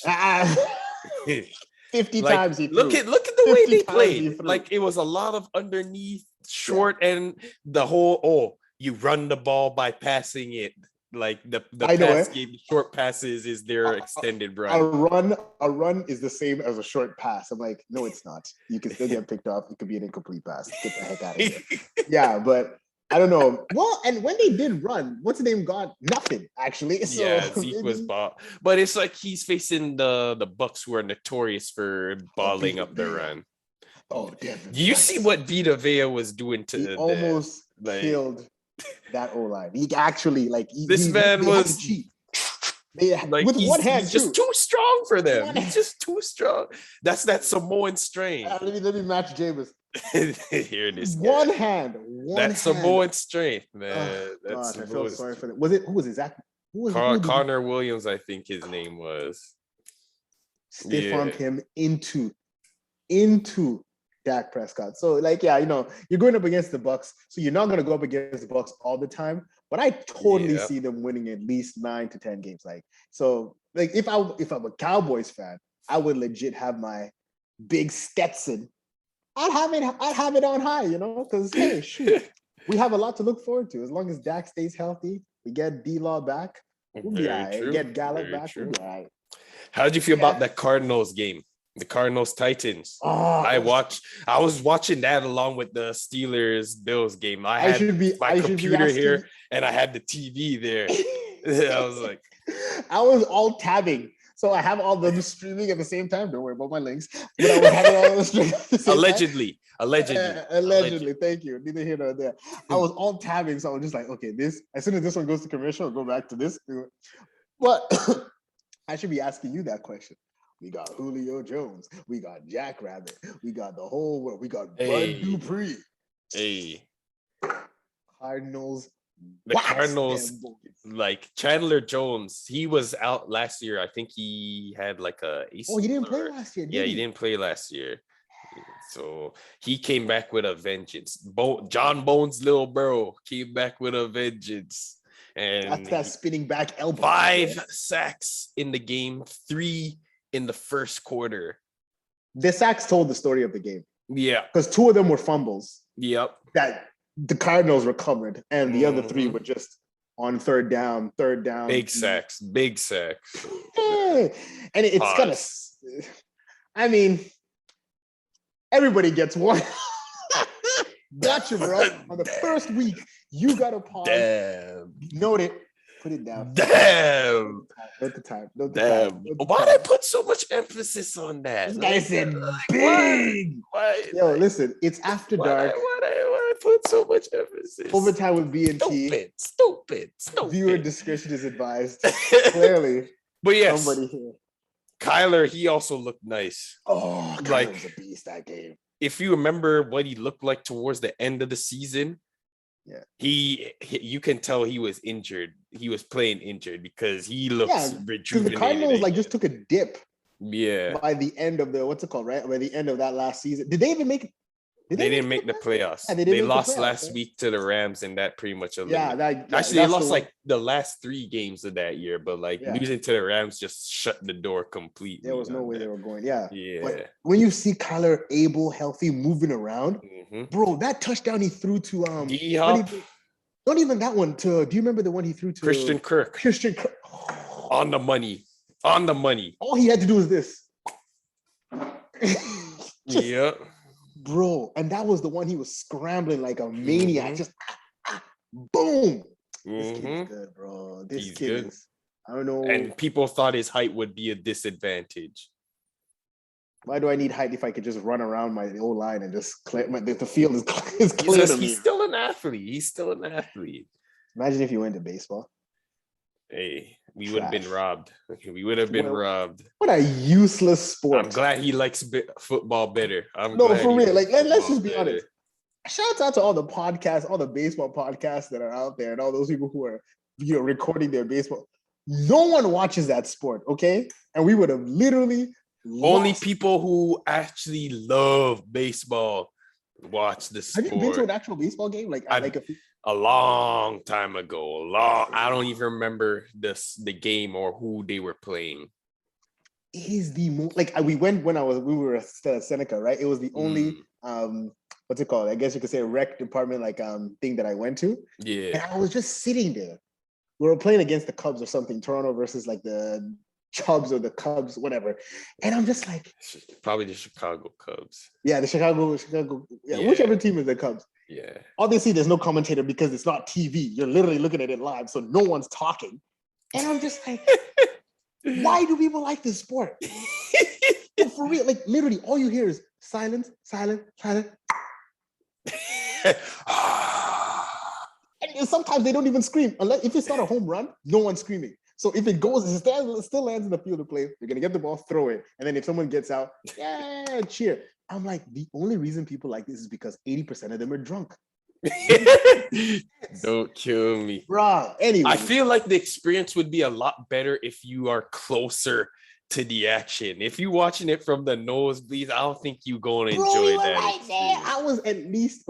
50 times he threw. Look at the way they played. Like it was a lot of underneath, short, and the whole you run the ball by passing it. Like the pass game, short passes is their extended run. A run is the same as a short pass. I'm like, no, it's not. You can still get picked off. It could be an incomplete pass. Get the heck out of here. Yeah, but I don't know. Well, and when they did run, what's the name? Got nothing actually. So, Zeke was ball, but it's like he's facing the Bucks, who are notorious for balling up the run. Oh, definitely. You see what Vita Vea was doing to he almost killed that O-line. He actually man was cheap. With one hand, he's just too strong for them. He's just too strong. That's that Samoan strain. Let me match Jameis. Here it is. One hand. That's Samoan strength, man. I felt sorry for them. Who was it? Zach? Connor Williams, I think his name was. Stiff-armed him into Dak Prescott. So you're going up against the Bucks, so you're not going to go up against the Bucks all the time. But I totally see them winning at least 9 to 10 games. If I'm a Cowboys fan, I would legit have my big Stetson. I'd have it on high, because hey, shoot, we have a lot to look forward to. As long as Dak stays healthy, we get D-Law back, we'll be all right. Get Gallup back, we'll be all right. How did you feel about that Cardinals game? The Cardinals Titans. I was watching that along with the Steelers Bills game. I had my computer here and I had the TV there. I was like, I was all tabbing. So I have all them streaming at the same time. Don't worry about my links. But I was having all the streaming at the same Allegedly. Thank you. Neither here nor there. I was all tabbing, so I was just like, okay, this. As soon as this one goes to commercial, I'll go back to this. But I should be asking you that question. We got Julio Jones. We got Jack Rabbit. We got the whole world. We got Bud Dupree. Cardinals. The Cardinals, like Chandler Jones, he was out last year. I think he had like a ACL. He didn't play last year. He didn't play last year. So he came back with a vengeance. John Bones' little bro came back with a vengeance. And that's that spinning back elbow. 5 sacks in the game, 3 in the first quarter. The sacks told the story of the game. Yeah. Because 2 of them were fumbles. Yep. That the Cardinals recovered, and the other 3 were just on third down. Big sacks. And it's kind of, I mean, everybody gets one. Gotcha, bro. On the first week, you got to pause. Damn. Note it. Put it down. Damn. Note the time. Why did I put so much emphasis on that? This guy said big. Why? Yo, listen, it's after dark. Why I put so much emphasis? Overtime with B&T. Stupid. Viewer discretion is advised. Clearly. But yes, somebody here. Kyler, he also looked nice. Oh, Kyler was a beast that game. If you remember what he looked like towards the end of the season, you can tell he was injured. He was playing injured because he looks rejuvenated. The Cardinals just took a dip. Yeah. By the end of what's it called, right? By the end of that last season. Did they even make it? They didn't make the playoffs. They lost last week to the Rams, and that pretty much eliminated. Actually, they lost like the last 3 games of that year, but losing to the Rams just shut the door completely. There was no way they were going. Yeah. But when you see Kyler able, healthy, moving around, bro, that touchdown he threw to D-Hop. Not even that one. Do you remember the one he threw to Christian Kirk? Christian Kirk. On the money. All he had to do was this. Just, Yeah. bro. And that was the one he was scrambling like a maniac. Mhm. Just boom. This kid is Mhm. good, bro. This He's kid good. is, I don't know. And people thought his height would be a disadvantage. Why do I need height if I could just run around my old line and just clear the field is clear to me? He's still an athlete. He's still an athlete. Imagine if you went to baseball. Hey, we would have been Trash. robbed. We would have been Well, robbed. what a useless sport. I'm glad he likes football better. No, for real. Like, let's just football be better. honest. Shout out to all the podcasts, all the baseball podcasts that are out there, and all those people who are, recording their baseball. No one watches that sport, okay? And we would have literally Only lost. people who actually love baseball watch the sport. Have you been to an actual baseball game? Like a long time ago. I don't even remember the game or who they were playing. Is the most like we went when we were still at Seneca, right? It was the only what's it called? I guess you could say a rec department thing that I went to. Yeah. And I was just sitting there. We were playing against the Cubs or something, Toronto versus like the Chubs or the Cubs, whatever. And I'm just like, probably the Chicago Cubs. Yeah, the Chicago, whichever team is the Cubs. Yeah. Obviously, there's no commentator because it's not TV. You're literally looking at it live, so no one's talking. And I'm just like, why do people like this sport? No, for real, like literally, all you hear is silence, silence, silence. And sometimes they don't even scream. Unless if it's not a home run, no one's screaming. So if it goes, it still lands in the field of play, you're gonna get the ball, throw it, and then if someone gets out, yeah, cheer. I'm like, the only reason people like this is because 80% of them are drunk. Don't kill me, bro. Anyway, I feel like the experience would be a lot better if you are closer to the action. If you're watching it from the nosebleeds, I don't think you're going to enjoy that. Right there. I was at least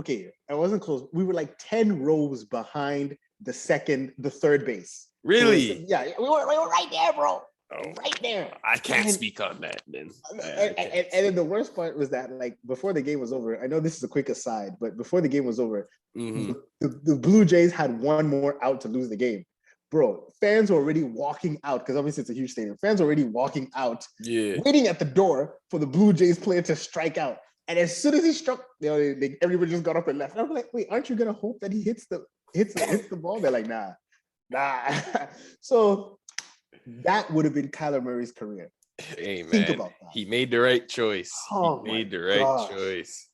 I wasn't close. We were like 10 rows behind the third base. Really? Yeah, we were right there, bro. Oh, right there. I can't speak on that then. And then the worst part was that, like, before the game was over, I know this is a quick aside, but before the game was over, the Blue Jays had one more out to lose the game. Bro, fans were already walking out, because obviously it's a huge stadium. Fans were already walking out, waiting at the door for the Blue Jays player to strike out. And as soon as he struck, everybody just got up and left. And I'm like, wait, aren't you going to hope that he hits the ball? They're like, nah. So that would have been Kyler Murray's career. Hey, man. Think about that. He made the right choice. Oh, he made the right choice.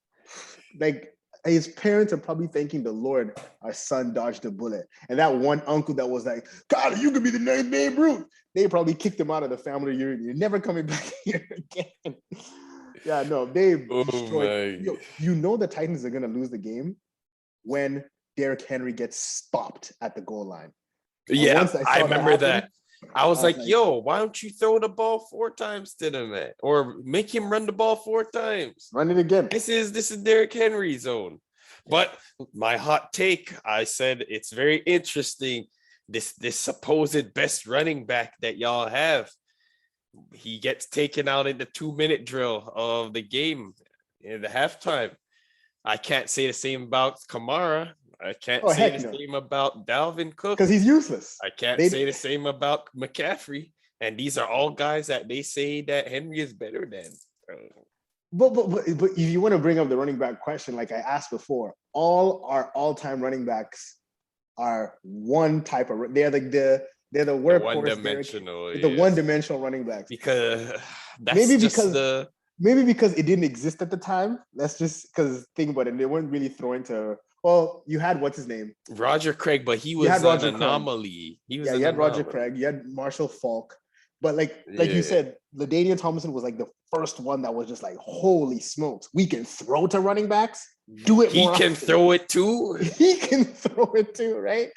Like, his parents are probably thanking the Lord, our son dodged a bullet. And that one uncle that was like, Kyler, you could be the next Babe Ruth. They probably kicked him out of the family reunion. You're never coming back here again. Yeah, no, they destroyed. You know the Titans are going to lose the game when Derrick Henry gets stopped at the goal line. Yeah, I remember that. I was like, yo, why don't you throw the ball 4 times to the man, or make him run the ball 4 times? Run it again. This is Derrick Henry's zone. But my hot take, I said it's very interesting. This supposed best running back that y'all have, he gets taken out in the 2-minute drill of the game in the halftime. I can't say the same about Kamara. I can't say the same about Dalvin Cook because he's useless. I can't say the same about McCaffrey, and these are all guys that they say that Henry is better than. But if you want to bring up the running back question, like I asked before, all our all-time running backs are one type of. They're like they're the workhorse, one-dimensional running backs. Because maybe because it didn't exist at the time. That's just because think about it, they weren't really throwing to. Well, you had what's his name? Roger Craig, but he was an anomaly. You had Roger Craig, you had Marshall Faulk, but like you said, LaDainian Tomlinson was like the first one that was just like, holy smokes, we can throw to running backs. Do it. He can throw it too. He can throw it too, right?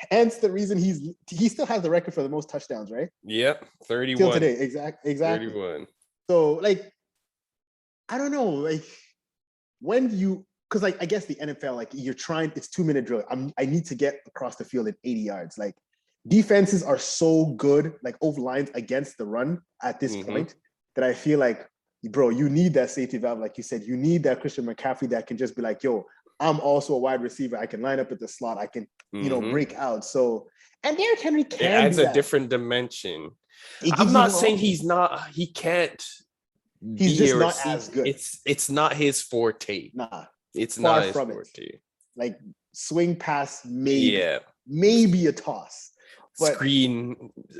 Hence the reason he still has the record for the most touchdowns, right? Yep, 31. Till today, exactly. 31. So like, I don't know, like when you. Because like I guess the NFL, like you're trying, it's 2-minute drill. I need to get across the field at 80 yards. Like defenses are so good, like over lines against the run at this point, that I feel like, bro, you need that safety valve. Like you said, you need that Christian McCaffrey that can just be like, yo, I'm also a wide receiver. I can line up at the slot. I can, break out. So, and Derrick Henry can. It adds a different dimension. I'm not saying he can't He's B just or not C. as good. It's not his forte. Nah, It's far not his from it. forte. Like swing pass, maybe, Yeah. maybe a toss. But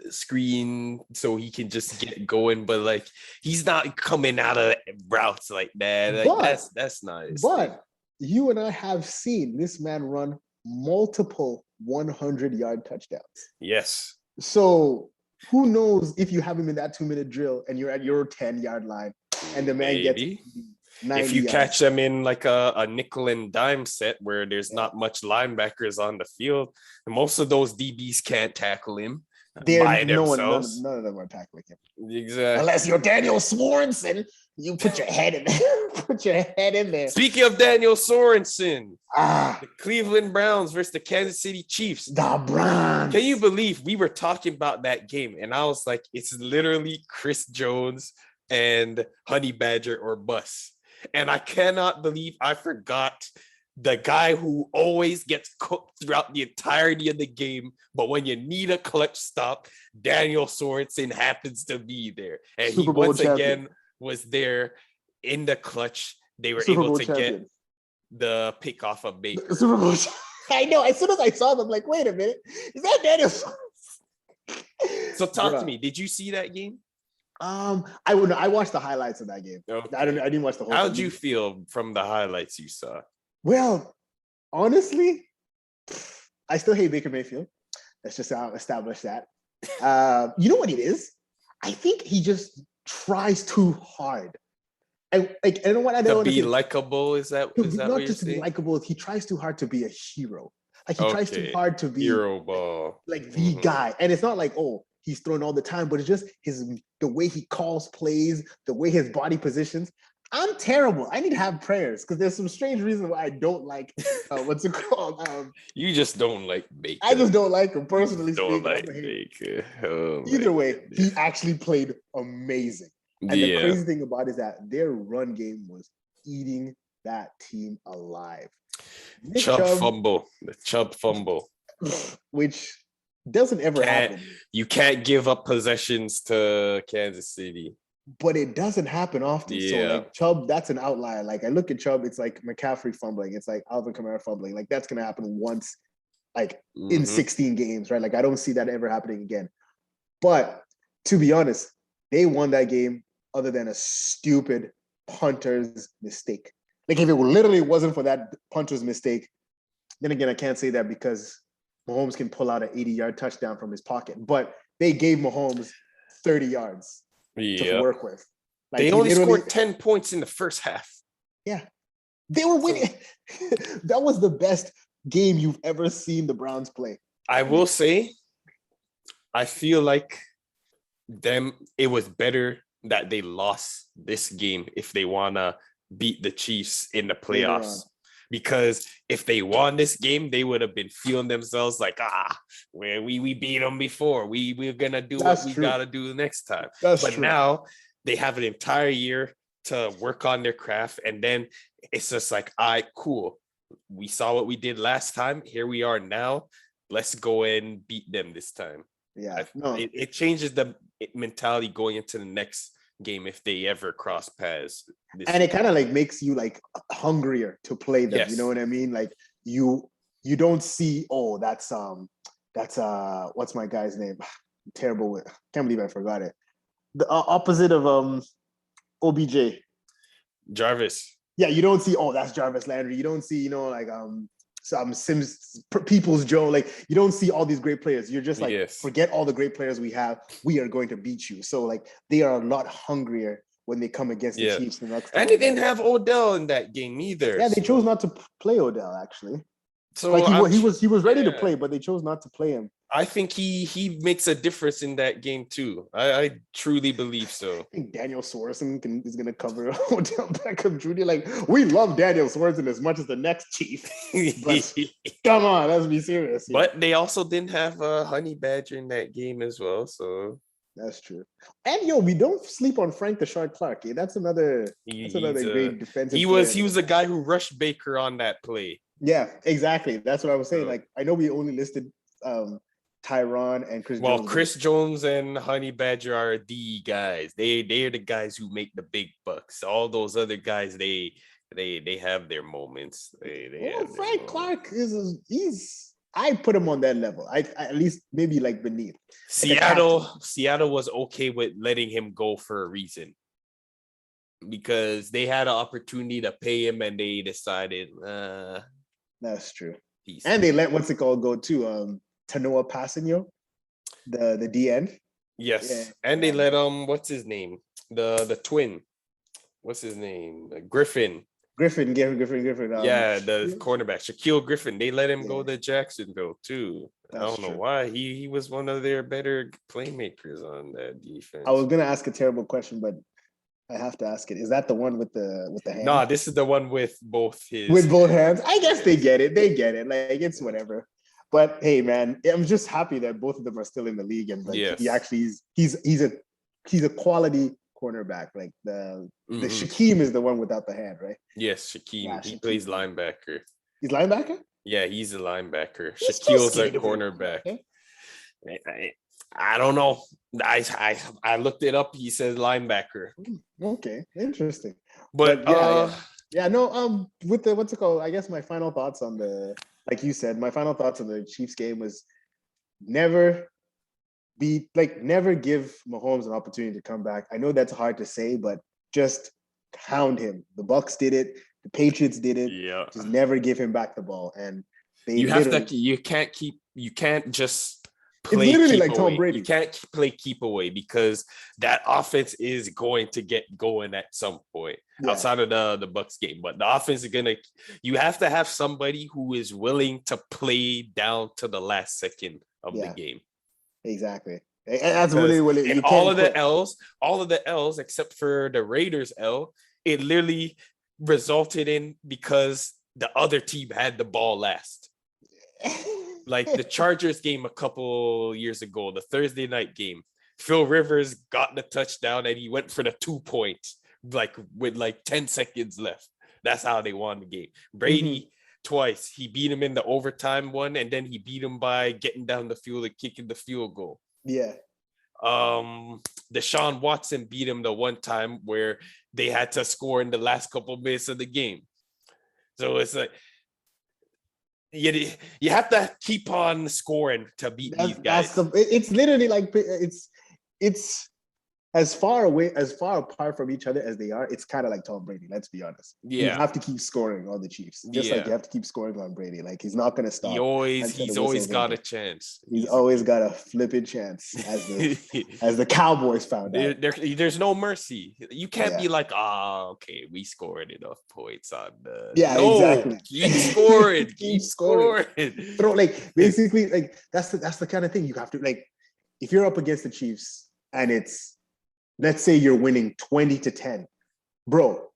Screen so he can just get going, but like he's not coming out of routes like that. Like that's not his thing. But you and I have seen this man run multiple 100-yard touchdowns. Yes. So who knows if you have him in that 2-minute drill and you're at your 10-yard line and the man gets 90 if you yards. catch them in like a nickel and dime set where there's not much linebackers on the field, most of those DBs can't tackle him by themselves. None of them are tackling him. Exactly. Unless you're Daniel Sorensen, you put your head in there. Put your head in there. Speaking of Daniel Sorensen, the Cleveland Browns versus the Kansas City Chiefs. The Browns. Can you believe we were talking about that game? And I was like, it's literally Chris Jones and Honey Badger or bust. And I cannot believe I forgot the guy who always gets cooked throughout the entirety of the game. But when you need a clutch stop, Daniel Sorensen happens to be there. And he once again was there in the clutch. They were able to get the pick off of Baker. Super Bowl. I know. As soon as I saw them, like, wait a minute, is that Daniel Sorensen? So talk to me. Did you see that game? I watched the highlights of that game. Okay. I didn't watch the whole. How did you feel from the highlights you saw? Well, honestly, I still hate Baker Mayfield. Let's just establish that. You know what it is? I think he just tries too hard. I don't want to be likable. Is that not just to be likable? He tries too hard to be a hero. Like he tries too hard to be hero ball, like the guy. And it's not like, oh, he's throwing all the time, but it's just the way he calls plays, the way his body positions. I'm terrible. I need to have prayers because there's some strange reason why I don't like what's it called? You just don't like Baker. I just don't like him personally. Don't like Baker. Either way, he actually played amazing. And the crazy thing about it is that their run game was eating that team alive. The Chubb fumble, which doesn't ever happen. You can't give up possessions to Kansas City. But it doesn't happen often. Yeah. So like Chubb, that's an outlier. Like I look at Chubb, it's like McCaffrey fumbling. It's like Alvin Kamara fumbling. Like that's going to happen once, like in 16 games, right? Like I don't see that ever happening again. But to be honest, they won that game other than a stupid punter's mistake. Like if it literally wasn't for that punter's mistake, then again, I can't say that because Mahomes can pull out an 80-yard touchdown from his pocket. But they gave Mahomes 30 yards. To work with. Like, they only scored 10 points in the first half. Yeah. They were winning. That was the best game you've ever seen the Browns play. I will say, I feel like it was better that they lost this game if they want to beat the Chiefs in the playoffs. Because if they won this game, they would have been feeling themselves like, we beat them before. We're going to do what we got to do the next time. But now they have an entire year to work on their craft. And then it's just like, cool. We saw what we did last time. Here we are now. Let's go and beat them this time. Yeah. It changes the mentality going into the next game if they ever cross paths. And it kind of like makes you like hungrier to play them. Yes. You know what I mean? Like you don't see, that's what's my guy's name? I'm terrible with, can't believe I forgot it. The opposite of OBJ. Jarvis. Yeah, you don't see, that's Jarvis Landry. You don't see, like some Sims, Peoples Joe. Like you don't see all these great players. You're just like, forget all the great players we have. We are going to beat you. So like they are a lot hungrier when they come against the Chiefs the next time. And they didn't have Odell in that game either. Yeah, they chose not to play Odell actually. So like he was ready to play, but they chose not to play him. I think he makes a difference in that game too. I truly believe so. I think Daniel Sorensen is going to cover Odell Beckham Jr. Like we love Daniel Sorensen as much as the next Chief. But come on, let's be serious. But they also didn't have Honey Badger in that game as well, so that's true. And we don't sleep on Frank the Shark Clark. That's another great defensive. He was a guy who rushed Baker on that play. Yeah, exactly. That's what I was saying. Like I know we only listed Tyron and Chris Well, Jones. Chris Jones and Honey Badger are the guys. They're the guys who make the big bucks. All those other guys, they have their moments. They Well, have their Frank moments. Clark he's I put him on that level. I at least maybe like beneath. Like a captain. Seattle was okay with letting him go for a reason because they had an opportunity to pay him and they decided, That's true. peace. And they let what's it called go to Tanoa Passanio, the DN. Yes, Yeah, and they yeah. let what's his name? The twin. What's his name? Griffin. Griffin. Yeah, the cornerback, Shaquille Griffin. They let him go Yeah. to Jacksonville too. I That's don't know true. why. He was one of their better playmakers on that defense. I was gonna ask a terrible question, but I have to ask it. Is that the one with the hand? Nah, this is the one with both his With both hands? I guess they get it. They get it. Like it's whatever. But hey, man, I'm just happy that both of them are still in the league, and like Yes. he actually he's a quality cornerback. Like the Mhm. Shaquem is the one without the hand, right? Yes, Shaquem. Yeah, He Shaquem. plays linebacker. He's linebacker. Yeah, he's a linebacker. He's still Shaquille's a skinny to be cornerback. linebacker. I don't know. I looked it up. He says linebacker. Okay, interesting. But Yeah. No. With the what's it called? I guess my final thoughts on the, like you said, my final thoughts on the Chiefs game was never give Mahomes an opportunity to come back. I know that's hard to say, but just hound him. The Bucks did it. The Patriots did it. yeah. Just never give him back the ball. And they You can't just play literally keep like Tom away. Brady. You can't play keep away because that offense is going to get going at some point outside of the Bucks game. But the offense is you have to have somebody who is willing to play down to the last second of the game. Exactly. And that's really what it, and all of the L's except for the Raiders L, it literally resulted in because the other team had the ball last. Like the Chargers game a couple years ago, the Thursday night game, Phil Rivers got the touchdown and he went for the 2 points, like with like 10 seconds left. That's how they won the game. Brady twice, he beat him in the overtime one, and then he beat him by getting down the field and kicking the field goal. Yeah. Deshaun Watson beat him the one time where they had to score in the last couple minutes of the game. So it's like you have to keep on scoring to beat these guys. It's literally like it's as far apart from each other as they are. It's kind of like Tom Brady. Let's be honest. Yeah, you have to keep scoring on the Chiefs, just like you have to keep scoring on Brady. Like he's not going to stop. He's always got a chance. He's always got a flipping chance, as the Cowboys found out. There's no mercy. You can't be like, okay, we scored enough points on the. Exactly. Keep scoring. keep scoring. Throw basically that's the kind of thing you have to like. If you're up against the Chiefs and it's, let's say you're winning 20-10, bro,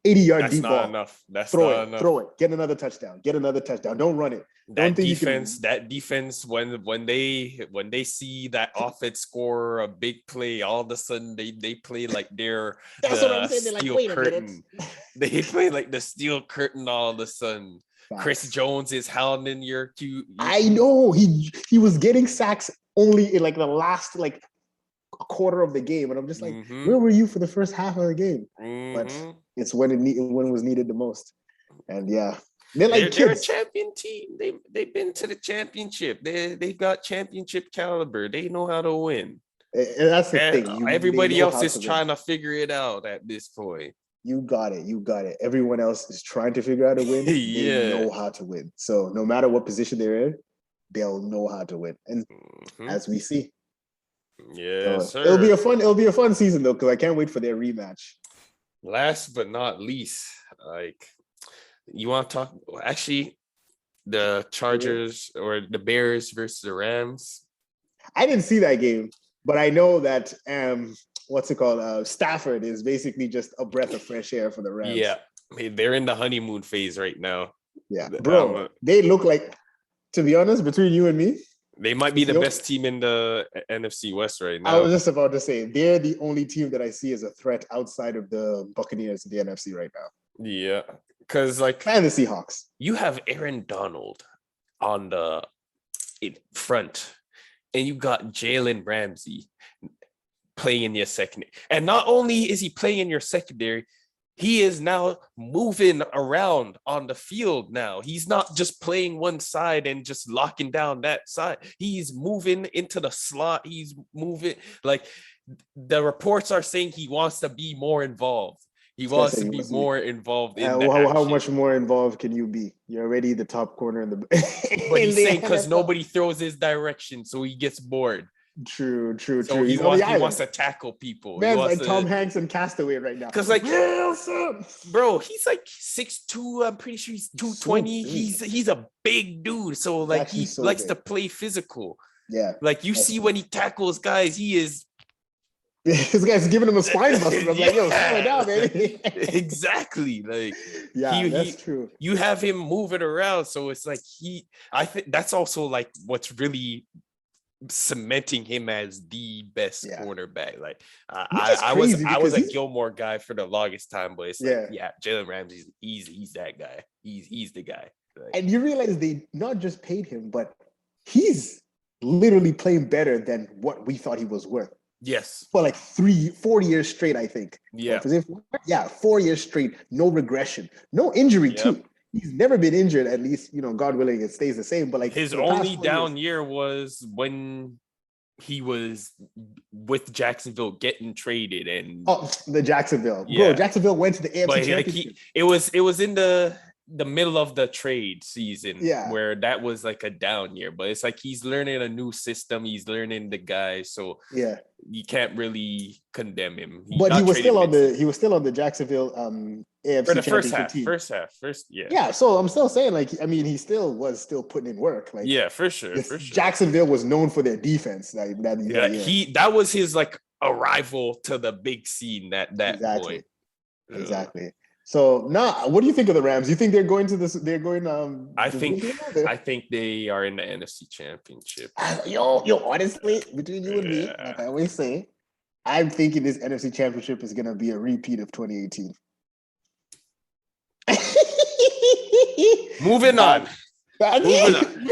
80-yard deep ball. Enough. That's throw not it. enough. Throw it. Get another touchdown. Don't run it. That defense, when they see that offense score a big play, all of a sudden they play like they're That's the what I'm saying. They're steel like, curtain. They play like the steel curtain all of a sudden. Facts. Chris Jones is hounding your QB. I know he was getting sacks only in like the last like a quarter of the game, and I'm just like, where were you for the first half of the game? But it's when it was needed the most. And yeah, they're a champion team. They've been to the championship. They've got championship caliber. They know how to win. And that's the thing. Everybody else is trying to figure it out at this point. You got it. Everyone else is trying to figure out a win. They know how to win. So no matter what position they're in, they'll know how to win. And as we see. Sir. It'll be a fun season though, because I can't wait for their rematch. Last but not least, like you want to talk actually the Chargers or the Bears versus the Rams. I didn't see that game, but I know that Stafford is basically just a breath of fresh air for the Rams. Yeah, they're in the honeymoon phase right now. Yeah, bro, they look like, to be honest, between you and me, they might be the best team in the NFC West right now. I was just about to say, they're the only team that I see as a threat outside of the Buccaneers in the NFC right now. Yeah, because and the Seahawks. You have Aaron Donald on the front. and you got Jalen Ramsey playing in your secondary. And not only is he playing in your secondary, he is now moving around on the field now. He's not just playing one side and just locking down that side. He's moving into the slot. He's moving, like, the reports are saying he wants to be more involved. He wants to be more involved in the how action. much more involved can you be? You're already the top corner in the But he's saying because nobody throws his direction, so he gets bored. True. So he wants to tackle people. Man's like Tom Hanks and Castaway right now. Because like, bro, he's like 6'2". I'm pretty sure he's 220. He's a big dude. So like he likes to play physical. Yeah. Like you see when he tackles guys, he is. This guy's giving him a spine buster. I'm like, yo, slow it down, baby. Exactly. Like, yeah, that's true. You have him moving around, so it's like I think that's also like what's really cementing him as the best cornerback. Like I was a Gilmore guy for the longest time, but it's like, Jalen Ramsey, he's that guy. He's the guy. Like, and you realize they not just paid him, but he's literally playing better than what we thought he was worth. Yes. For like 4 years straight, I think. Yeah. 4 years straight, no regression, no injury too. He's never been injured, at least, God willing, it stays the same. But like his only down year was when he was with Jacksonville getting traded and the Jacksonville. Bro, Jacksonville went to the AFC Championship. It was in the middle of the trade season where that was like a down year, but it's like he's learning a new system, he's learning the guys, so you can't really condemn him. But he was still on the Jacksonville AFC for the first half. Yeah, so I'm still saying, like, I mean, he still was putting in work. Like, for sure. Jacksonville was known for their defense. That was his like arrival to the big scene that point. Exactly. So now, what do you think of the Rams? You think they're going to this? They're going. I think they are in the NFC Championship. Yo, honestly, between you and me, like I always say, I'm thinking this NFC Championship is gonna be a repeat of 2018. Moving on.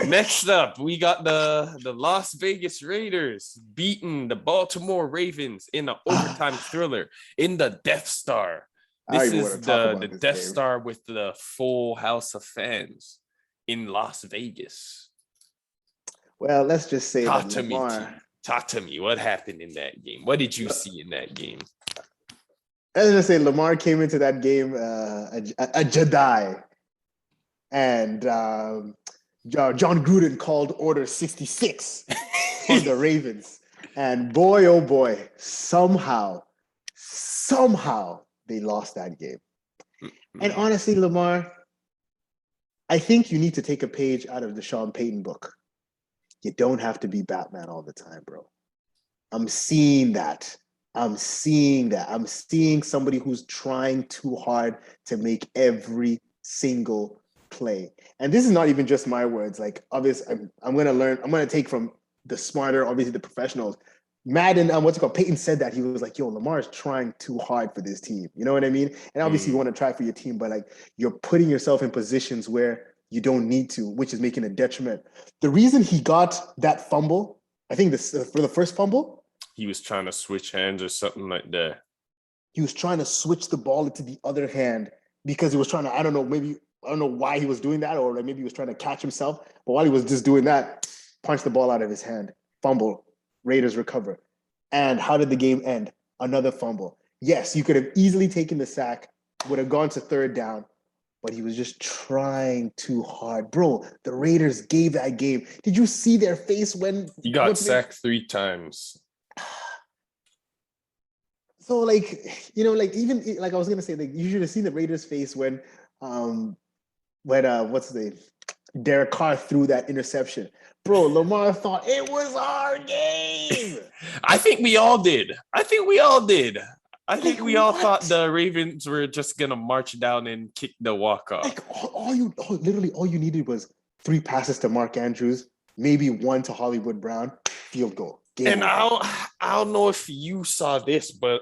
Next up, we got the Las Vegas Raiders beating the Baltimore Ravens in an overtime thriller in the Death Star. This is the Death Star with the full house of fans in Las Vegas. Well, let's just say talk to me. What happened in that game? What did you see in that game? Let's just say Lamar came into that game a Jedi, and John Gruden called Order 66 on the Ravens, and boy, oh boy, somehow they lost that game. And honestly, Lamar, I think you need to take a page out of the Sean Payton book. You don't have to be Batman all the time, bro. I'm seeing that. I'm seeing somebody who's trying too hard to make every single play. And this is not even just my words. Like, obviously, I'm going to take from the smarter, obviously the professionals. Madden, Peyton said that. He was like, yo, Lamar is trying too hard for this team. You know what I mean? And obviously you want to try for your team, but like you're putting yourself in positions where you don't need to, which is making a detriment. The reason he got that fumble, I think for the first fumble, he was trying to switch hands or something like that. He was trying to switch the ball into the other hand because he was trying to, I don't know why he was doing that, or maybe he was trying to catch himself. But while he was just doing that, punched the ball out of his hand, fumble. Raiders recover. And how did the game end? Another fumble. Yes, you could have easily taken the sack, would have gone to third down, but he was just trying too hard. Bro, the Raiders gave that game. Did you see their face when he got sacked 3 times? So like, even like I was gonna say, like you should have seen the Raiders face when Derek Carr threw that interception. Bro, Lamar thought it was our game. I think we all did. I think we all thought the Ravens were just gonna march down and kick the walk off. Like all you needed was 3 passes to Mark Andrews, maybe 1 to Hollywood Brown, field goal. And I don't know if you saw this, but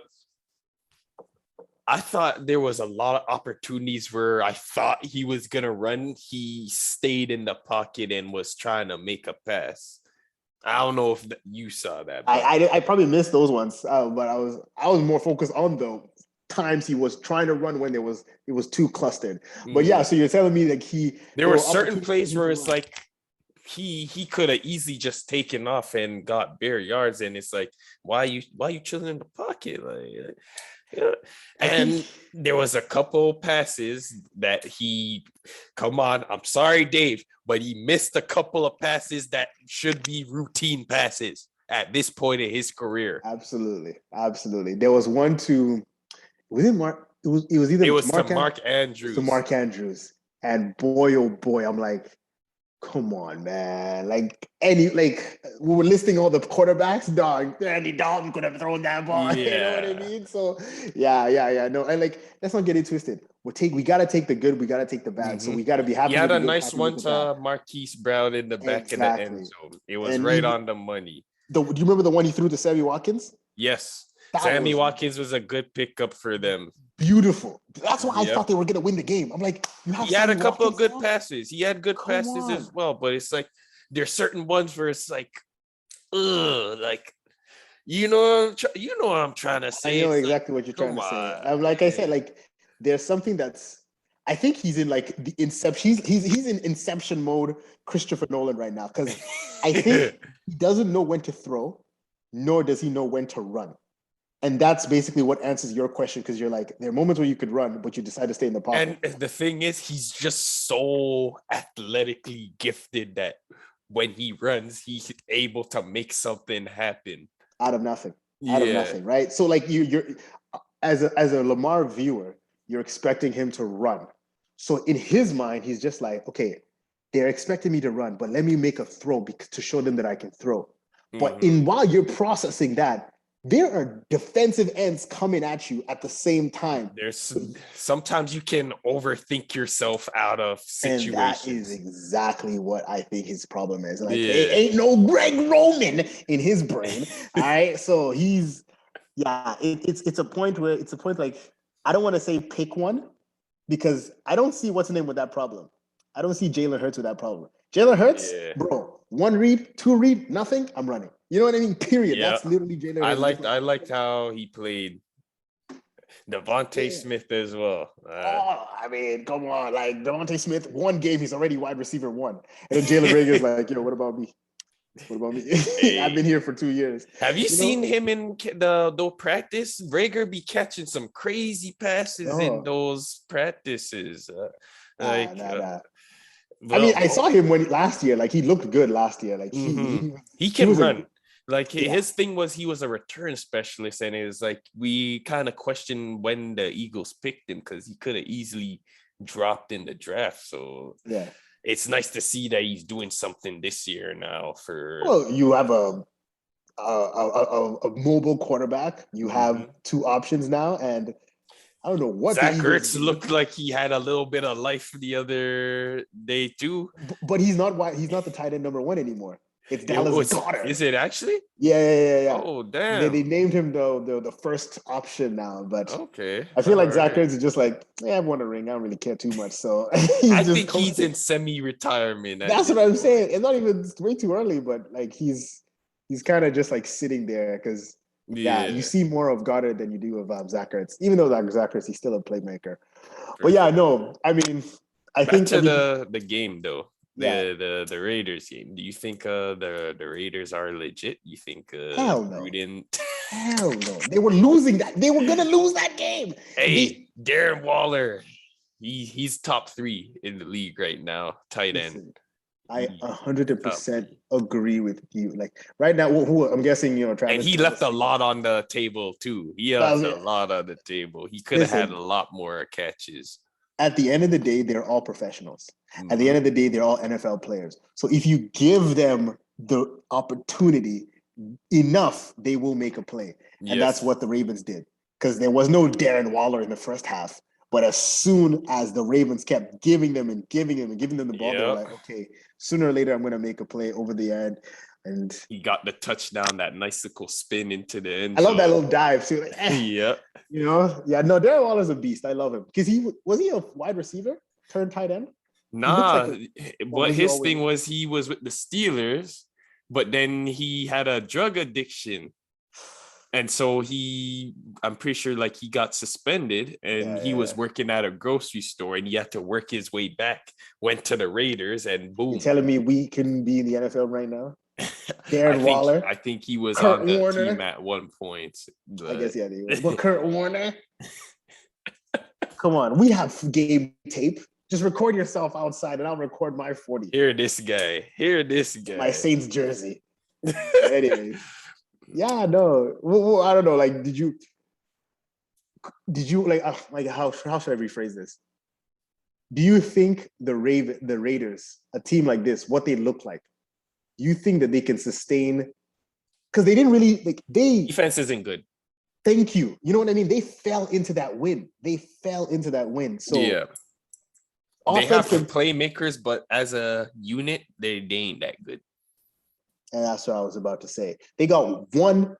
I thought there was a lot of opportunities where I thought he was going to run. He stayed in the pocket and was trying to make a pass. I don't know if you saw that, but I probably missed those ones, but I was more focused on the times he was trying to run when it was too clustered. But yeah, so you're telling me like there there were were certain opportunities for plays him where to it's run. like he could have easily just taken off and got bare yards, and it's like, why you chilling in the pocket? Like, yeah. I think And there was a couple passes that come on, I'm sorry, Dave, but he missed a couple of passes that should be routine passes at this point in his career. absolutely. There was one to was it Mark? It was either It to was to Mark Mark to Andrews. Mark Andrews, and boy oh boy, I'm like, come on, man. Like we were listing all the quarterbacks, dog. Andy Dalton could have thrown that ball. You know what I Yeah. mean? So yeah. No, and like let's not get it twisted. We gotta take the good, we gotta take the bad. So Mm-hmm. we gotta be He happy had with the a good, nice happy with one the bad. to Marquise Brown in the back of the end Exactly. zone. It was And right even on the money. do you remember the one he threw to Sammy Watkins? Yes. That Sammy was Watkins was a good pickup for them. beautiful. That's why I Yep. thought they were gonna win the game. I'm like, you have He had a Sammy couple of Watkins good now? passes. He had good Come passes on. as well, but it's like there's certain ones where it's like, ugh, like you know what I'm trying to I say. know It's like, exactly what you're trying come to say. on. Like I said, like there's something that's I think he's in like the inception. He's in inception mode, Christopher Nolan right now. Because I think he doesn't know when to throw, nor does he know when to run. And that's basically what answers your question, because you're like, there are moments where you could run, but you decide to stay in the And pocket. the thing is, he's just so athletically gifted that when he runs, he's able to make something happen. Out of nothing. Out of Yeah. nothing, right? So like you're as a Lamar viewer, you're expecting him to run. So in his mind, he's just like, okay, they're expecting me to run, but let me make a throw to show them that I can throw. But Mm-hmm. while you're processing that, there are defensive ends coming at you at the same time. There's sometimes you can overthink yourself out of And that is situations. exactly what I think his problem is. Like, it Yeah. ain't no Greg Roman in his brain. All right. So it's a point where it's a point like, I don't want to say pick one, because I don't see what's the name with that problem. I don't see Jalen Hurts with that problem. Jalen Hurts, Yeah. bro, one read, two read, nothing, I'm running. You know what I mean? Period. Yeah. That's literally Jalen I Hurts. liked I liked how he played Devontae Yeah. Smith as well. Oh, I mean, come on. Like Devontae Smith, one game, he's already wide receiver one. And then Jalen Rager's like, yo, what about me? What about me? I've been Hey, here for 2 years. have you You seen know? him in the practice? Rager be catching some crazy passes in Oh, those practices. Like, nah. I mean, I well, saw him when last year. Like he looked good last year. Like mm-hmm. He he can was a run. Like yeah. his thing was he was a return specialist, and it was like we kind of questioned when the Eagles picked him because he could have easily dropped in the draft. So Yeah. it's nice to see that he's doing something this year now for Well, you have a mobile quarterback. You have Mhm. two options now, and I don't know what the Zach Eagles Ertz did, looked like he had a little bit of life the other day too. but he's not why he's not the tight end number one anymore. It's It Dallas was Goedert. is it actually? Yeah. Oh They damn. named him the first option now, but Okay. I feel All like Zach right. Ertz is just like, yeah, I've won a ring. I don't really care too much, so he's I just think he's coasting. in semi-retirement at That's what this I'm point. saying. It's not even it's way too early, but like he's kind of just like sitting there because yeah, you Yeah, see more of Goddard than you do of Zach Ertz. Even though Zach Ertz, he's still a playmaker. for But yeah, sure. no, I mean, I Back think to everything. the game though. Yeah, The Raiders game. Do you think the Raiders are legit? You think hell no, Gruden hell no. They were losing that. They were gonna lose that game. Hey, They Darren Waller. He's top 3 in the league right now, tight end. listen. I He's top 100% 3. agree with you. Like right now, who I'm guessing, And Travis he left a Kelce. lot on the table too. He left a lot on the table. He could have had Listen, a lot more catches. at the end of the day, they're all professionals. At the Mm-hmm. end of the day, they're all NFL players. So if you give them the opportunity enough, they will make a play. And that's Yes. what the Ravens did. Because there was no Darren Waller in the first half. But as soon as the Ravens kept giving them and giving them and giving them the ball, they were Yep. like, okay, sooner or later, I'm going to make a play over the end. And He got the touchdown, that nice spin into the end I love that zone. little dive too. Like, Yep. yeah, no, Darren Waller's a beast. I love him. Because he a wide receiver turned tight end? He looks like Nah, or what was he his always thing was he was with the Steelers. but then he had a drug addiction. And so I'm pretty sure like he got suspended and he was working at a grocery store and he had to work his way back, went to the Raiders and boom. You telling me we can be in the NFL right now? Darren Waller. I think he was Kurt on the Warner. team at one point. I guess, yeah, they were. But Kurt Warner. Come on, we have game tape. Just record yourself outside and I'll record my 40. Hear this guy. My Saints jersey. Anyway. Yeah, no. Well, I don't know. Like, did you like how should I rephrase this? Do you think the Raiders, a team like this, what they look like, do you think that they can sustain? Because they didn't really defense isn't good. Thank you. You know what I mean? They fell into that win. So yeah. They have playmakers, but as a unit, they ain't that good. And that's what I was about to say. They got one,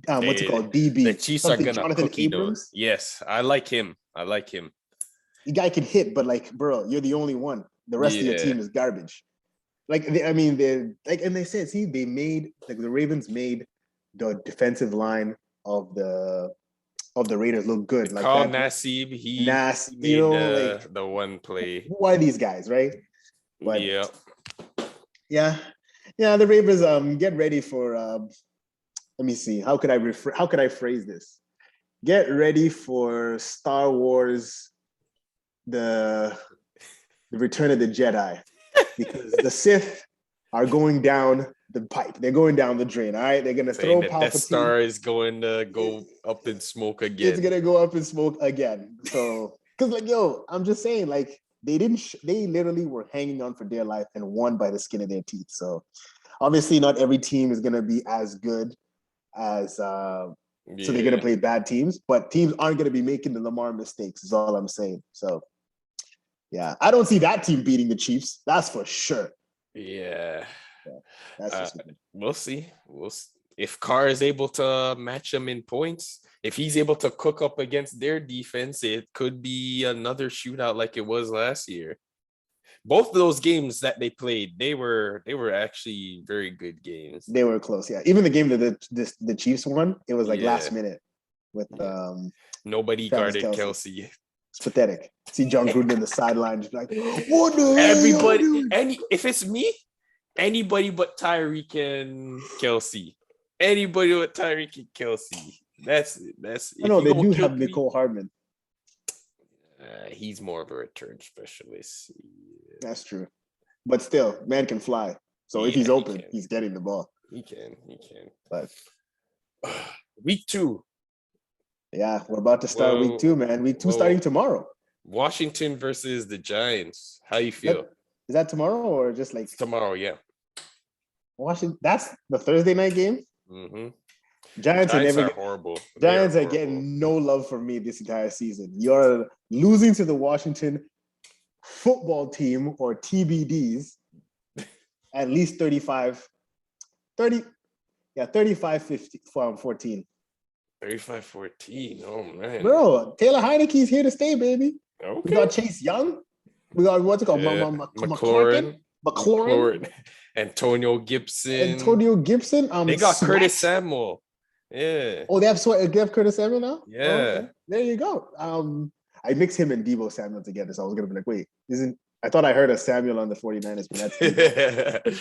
what's it called? DB. The Chiefs are gonna Jonathan cookie Abrams. Those. Yes, I like him. The guy can hit, but like, bro, you're the only one. The rest of your team is garbage. Like, and they said, see, they made the Ravens made the defensive line of the Raiders look good. Like Carl Nassib, he made the one play. Who are these guys, right? But, yeah. Yeah, the Ravens get ready for let me see. How could I phrase this? Get ready for Star Wars the Return of the Jedi, because the Sith are going down the pipe. They're going down the drain. All right, they're gonna throw Palpatine. Death Star is going to go up in smoke again. It's gonna go up in smoke again. So, because I'm just saying, like, they literally were hanging on for dear life and won by the skin of their teeth. So obviously not every team is going to be as good as, so they're going to play bad teams, but teams aren't going to be making the Lamar mistakes is all I'm saying. So yeah, I don't see that team beating the Chiefs. That's for sure. Yeah. That's we'll see. If Carr is able to match them in points, if he's able to cook up against their defense, it could be another shootout like it was last year. Both of those games that they played, they were actually very good games. They were close, yeah. Even the game that the Chiefs won, it was like last minute with nobody Travis guarded Kelce. It's pathetic. See John Gruden in the sideline, just like, what the everybody, if it's me, anybody but Tyreek and Kelce. Anybody but Tyreek and Kelce. That's it. I know they do have Nicole Hardman. He's more of a return specialist. That's true. But still, man can fly. So if he's open, he's getting the ball. He can. But week 2. Yeah, we're about to start week 2, man. Week 2 starting tomorrow. Washington versus the Giants. How you feel? Is that tomorrow or just like tomorrow? Yeah. Washington. That's the Thursday night game. Mm-hmm. Giants are horrible. Giants are getting no love from me this entire season. You're losing to the Washington football team, or TBDs, at least 35-50 from 14. 35-14. Oh man. Bro, Taylor Heineke's here to stay, baby. Okay. We got Chase Young. We got what's it called? McLaurin. Antonio Gibson. They got Curtis Samuel. Yeah. Oh, they have Curtis Samuel now? Yeah. Oh, okay. There you go. I mixed him and Deebo Samuel together, so I was gonna be like, wait, I thought I heard a Samuel on the 49ers, but that's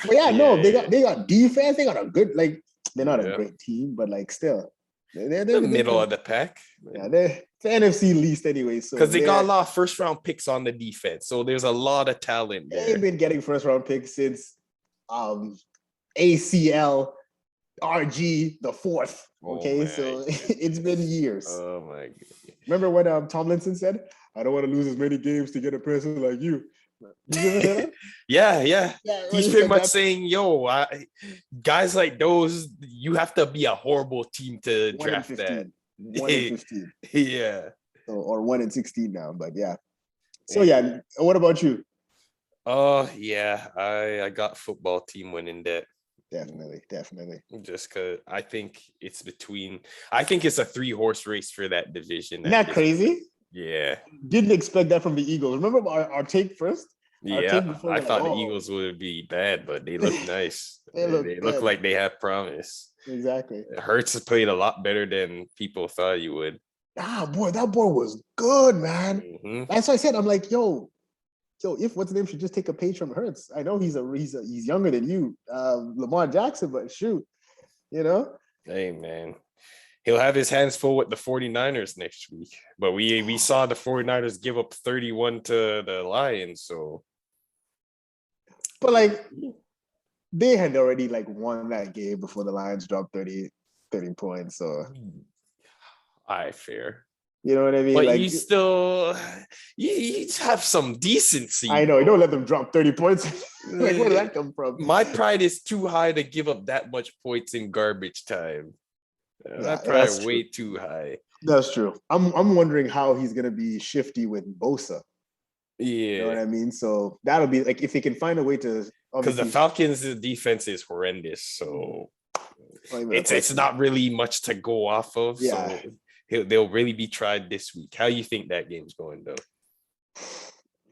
but no, they got defense, they got a good, like, they're not a great team, but like still. They're the middle of the pack. Yeah, they're the NFC least anyway. So because they got a lot of first round picks on the defense, so there's a lot of talent there. They've been getting first round picks since ACL RG the 4th. Okay, so it's been years. Oh my god! Remember when Tomlinson said, "I don't want to lose as many games to get a person like you." Yeah. He's pretty much saying, "Yo, guys like those, you have to be a horrible team to draft that." 1-15. Yeah. Or 1-16 now, but yeah. So yeah, what about you? Yeah, I got football team winning that. Definitely. Just because I think it's a 3-horse race for that division. Isn't that crazy? Yeah. Didn't expect that from the Eagles. Remember our take first? Our take Yeah, before I we're like, thought the oh, Eagles would be bad, but they look nice. they look They look good. like they have promise. Exactly. Hurts has played a lot better than people thought he would. Ah, boy, that boy was good, man. Hmm. That's why I said, I'm like, yo, if what's the name should just take a page from Hurts. I know he's younger than you, Lamar Jackson, but shoot, you know. Hey, man. He'll have his hands full with the 49ers next week. But we saw the 49ers give up 31 to the Lions, so. But like they had already like won that game before the Lions dropped 30 points. So All right, fair. you know what I mean? But Like you still, you have some decency. I know, you Bro. don't let them drop 30 points. Like, where did that come from? My pride is too high to give up that much points in garbage time. Yeah, That that's pride true. way too high. That's true. I'm wondering how he's gonna be shifty with Bosa. You know what Yeah. I mean? So that'll be like if they can find a way to Because obviously the Falcons' defense is horrendous. So not even a it's question. not really much to go off of. Yeah. So they'll really be tried this week. How you think that game's going, though?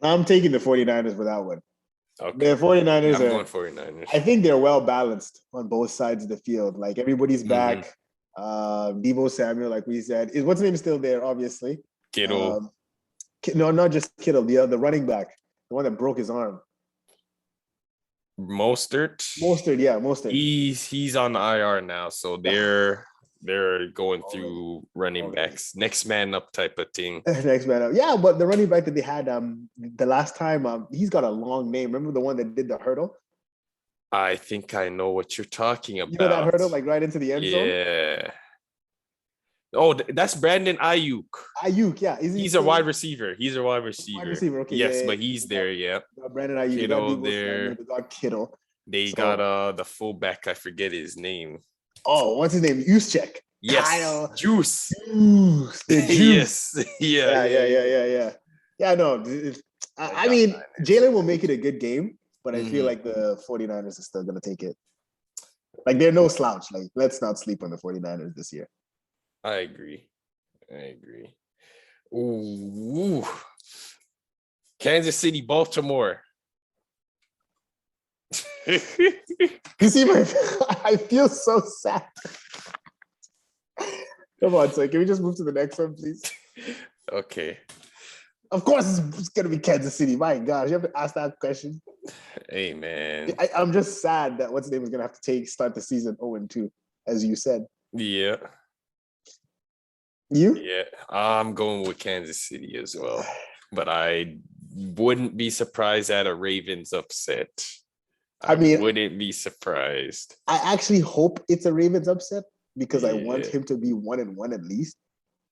I'm taking the 49ers with that one. Okay. The 49ers I'm are, going 49ers. I think they're well balanced on both sides of the field. Like everybody's back. Debo Samuel, like we said, is what's his name is still there, obviously. Kittle. No, not just Kittle, the running back, the one that broke his arm. Mostert. Mostert. He's on the IR now, so they're going through running backs, next man up type of thing. Next man up. Yeah, but the running back that they had the last time, he's got a long name. Remember the one that did the hurdle? I think I know what you're talking about. You know that hurdle, like right into the end zone? Yeah. Oh, that's Brandon Ayuk. Ayuk, yeah. He's a wide receiver. He's a wide receiver. Wide receiver, okay. Yes, Yeah, but he's there, yeah. Brandon Ayuk, Kittle got there. They got Kittle. They got the fullback. I forget his name. Oh, what's his name? Juszczyk. Yes. Kyle. Juice. The juice. Yes. Yeah. Yeah, no. I mean, Jalen will make it a good game, but I feel like the 49ers are still going to take it. Like, they're no slouch. Like, let's not sleep on the 49ers this year. I agree. Ooh. Kansas City, Baltimore. You see, I feel so sad. Come on, so can we just move to the next one, please? Okay. Of course, it's going to be Kansas City. My gosh, you have to ask that question. Hey, man. I'm just sad that what's his name is going to have to start the season 0-2, as you said. Yeah. You? Yeah, I'm going with Kansas City as well. But I wouldn't be surprised at a Ravens upset. I wouldn't be surprised. I actually hope it's a Ravens upset because I want him to be 1-1 at least.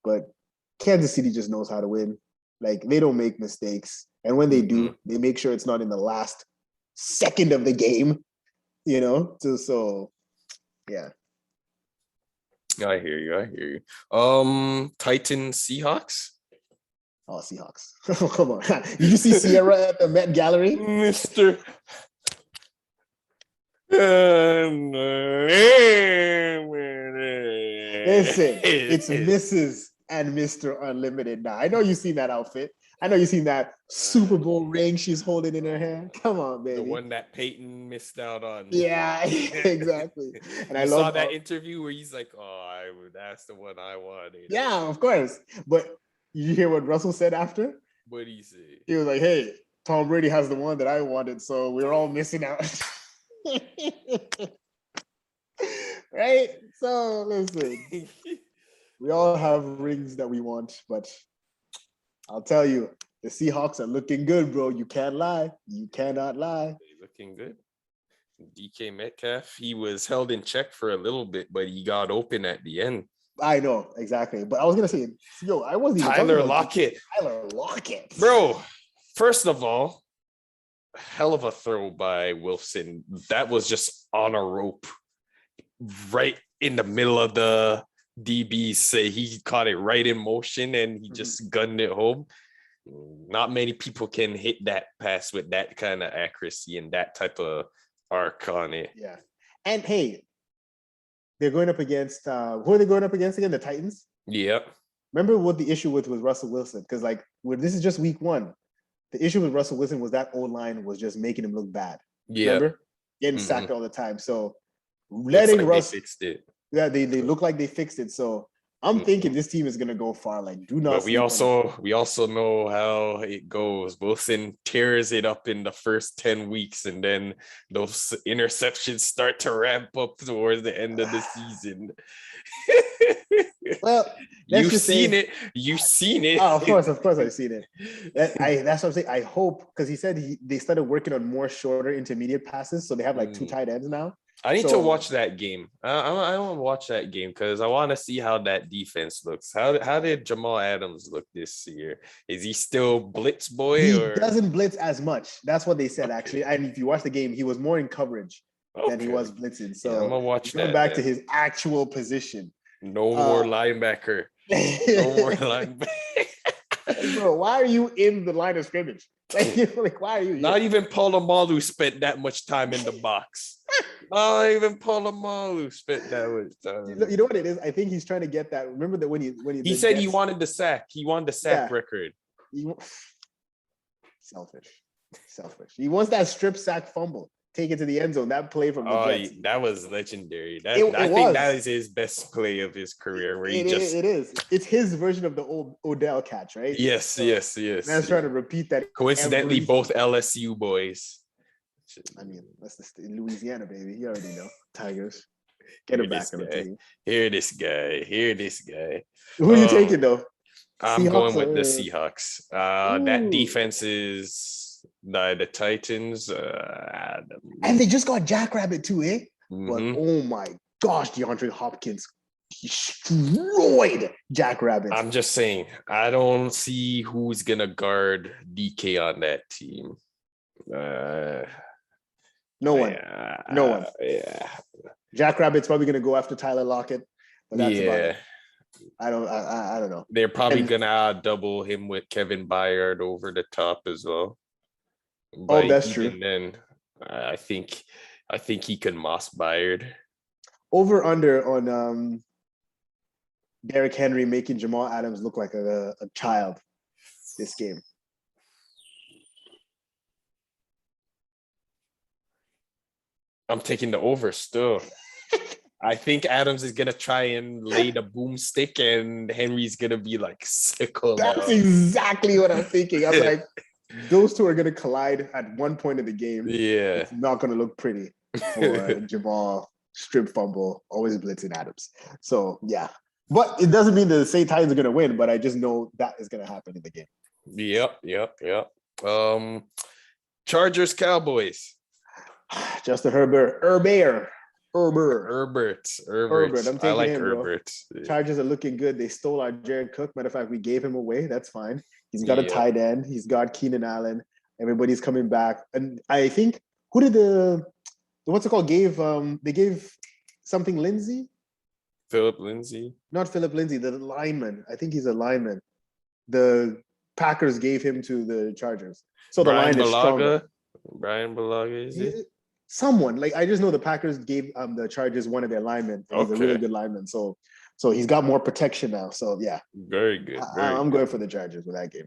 But Kansas City just knows how to win. Like, they don't make mistakes. And when they do, they make sure it's not in the last second of the game, you know? So yeah. I hear you. Titans, Seahawks? Oh, Seahawks. Come on. Did you see Sierra at the Met Gallery? Mr. Listen, it's Mrs. and Mr. Unlimited now. I know you've seen that outfit. I know you've seen that Super Bowl ring she's holding in her hand. Come on, baby. The one that Peyton missed out on. Yeah, exactly. And I saw that interview where he's like, that's the one I wanted. Yeah, of course. But you hear what Russell said after? What did he say? He was like, hey, Tom Brady has the one that I wanted, so we're all missing out. Right? So listen, we all have rings that we want, but I'll tell you, the Seahawks are looking good, bro. You can't lie. You cannot lie. They're looking good. DK Metcalf, he was held in check for a little bit, but he got open at the end. I know, exactly. But I was going to say, I wasn't even Tyler Lockett. Tyler Lockett. Bro, first of all, hell of a throw by Wilson. That was just on a rope right in the middle of the DBs. Say he caught it right in motion and he just gunned it home. Not many people can hit that pass with that kind of accuracy and that type of arc on it. Yeah. And hey, they're going up against who are they going up against again? The Titans? Yep. Remember what the issue with Russell Wilson? Because this is just week 1. The issue with Russell Wilson was that O-line was just making him look bad. Yeah. Remember? Getting Mhm. sacked all the time. So Looks letting like Russ, they fixed it. yeah, they look like they fixed it. So I'm Mhm. thinking this team is gonna go far. Like, do not But we sleep on also know how it goes. Wilson tears it up in the first 10 weeks, and then those interceptions start to ramp up towards the end of the season. Well, let's You've just seen say, it. You've seen it. oh, of course, I've seen it. That's what I'm saying. I hope, because he said they started working on more shorter intermediate passes, so they have like 2 tight ends now. I need to So- watch that game. I want to watch that game because I want to see how that defense looks. How did Jamal Adams look this year? Is he still blitz boy? He or doesn't blitz as much. That's what they said, Okay. actually. And if you watch the game, he was more in coverage than he Okay. was blitzing. So Yeah, I'm gonna watch going that. back to then. his actual position. No more linebacker. No more linebacker. Bro, why are you in the line of scrimmage? Like, why are you here? Not even Polamalu spent that much time in the box. Not even Polamalu spent that much time. You know what it is? I think he's trying to get that. Remember that when He said he wanted the sack. He wanted the sack record. Selfish. He wants that strip sack fumble. Take it to the end zone. That play from the Jets. That was legendary. I It think was. that is his best play of his career. Where It is. It's his version of the old Odell catch, right? Yes. Man's trying to repeat that. Coincidentally, both LSU boys. I mean, that's Louisiana, baby. You already know. Tigers. Get him back on the team. Hear this guy. Who are you taking, though? I'm Seahawks going with or- the Seahawks. That defense is the Titans. And they just got Jackrabbit too, eh? Mhm. But oh my gosh, DeAndre Hopkins destroyed Jackrabbit. I'm just saying, I don't see who's gonna guard DK on that team. No one. Yeah. Jackrabbit's probably gonna go after Tyler Lockett. But that's about Yeah. it. I don't know. They're probably And- gonna double him with Kevin Byard over the top as well. Oh, that's true. And then I think he can moss Byard. Over under on Derrick Henry making Jamal Adams look like a child this game. I'm taking the over still. I think Adams is gonna try and lay the boomstick, and Henry's gonna be like sickle. That's exactly what I'm thinking. I'm like, those two are gonna collide at one point in the game. Yeah, It's not gonna look pretty for Jamal. Strip fumble, always blitzing Adams. So yeah. But it doesn't mean that the St. Titans are gonna win, but I just know that is gonna happen in the game. Yep. Chargers, Cowboys. Justin Herbert. Herbert. I'm taking I like him, bro. Herbert. Chargers are looking good. They stole our Jared Cook. Matter of fact, we gave him away. That's fine. He's got a tight end. He's got Keenan Allen. Everybody's coming back. And I think who did what's it called? They gave something Lindsay? Philip Lindsay. Not Philip Lindsay, the lineman. I think he's a lineman. The Packers gave him to the Chargers. So the line is stronger. Brian Balaga, is it? Someone, like, I just know the Packers gave the Chargers one of their linemen. He's a really good lineman. So he's got more protection now. So yeah. Very good. I'm going for the Chargers with that game.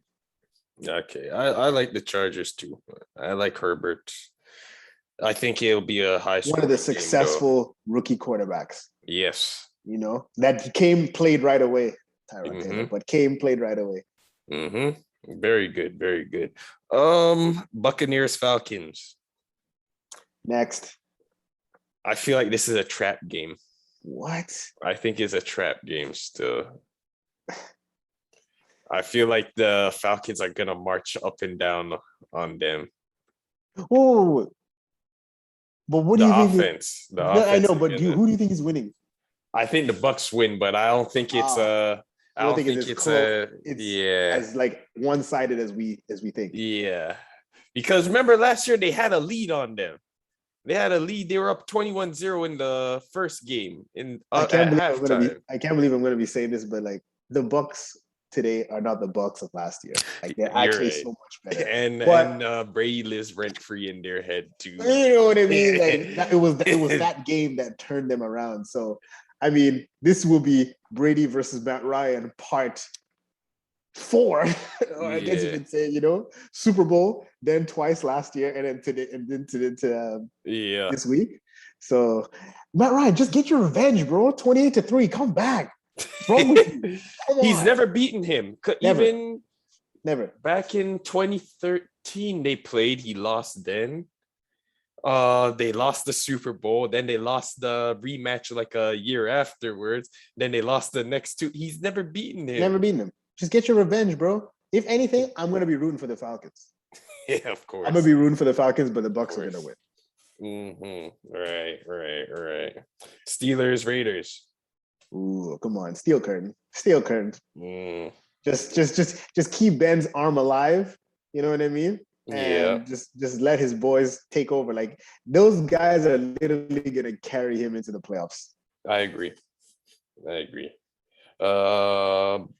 Okay. I like the Chargers too. I like Herbert. I think it'll be a high score. One of the successful rookie quarterbacks. Yes. You know, that played right away. Tyrod Taylor, but played right away. Mm-hmm. Very good. Buccaneers, Falcons. Next. I feel like this is a trap game. What? I think it's a trap game still. I feel like the Falcons are gonna march up and down on them. Oh, but what do you think? Offense. I know, but who do you think is winning? I think the Bucks win, but I don't think it's I don't think it's as like one-sided as we think. Yeah. Because remember last year they had a lead on them. They had a lead. They were up 21-0 in the first game I can't believe I'm gonna be saying this, but like the Bucks today are not the Bucks of last year. Like they're actually so much better. And Brady lives rent free in their head too. You know what I mean? Like it was that game that turned them around. So I mean, this will be Brady versus Matt Ryan part 4, or I guess you Yeah. could say, Super Bowl, then twice last year, and then today, and then Yeah. this week. So, Matt Ryan, just get your revenge, bro. 28-3. Come back. What's wrong with you? Come He's on. never beaten him. Never. Even Never. back in 2013, they played. He lost then. They lost the Super Bowl. Then they lost the rematch like a year afterwards. Then they lost the next 2. He's never beaten him. Never beaten him. Just get your revenge, bro. If anything, I'm gonna be rooting for the Falcons. Yeah, of course. I'm gonna be rooting for the Falcons, but the Bucks are gonna win. Right. Steelers, Raiders. Ooh, come on, steel curtain. Mm. Just keep Ben's arm alive. You know what I mean? And just let his boys take over. Like those guys are literally gonna carry him into the playoffs. I agree.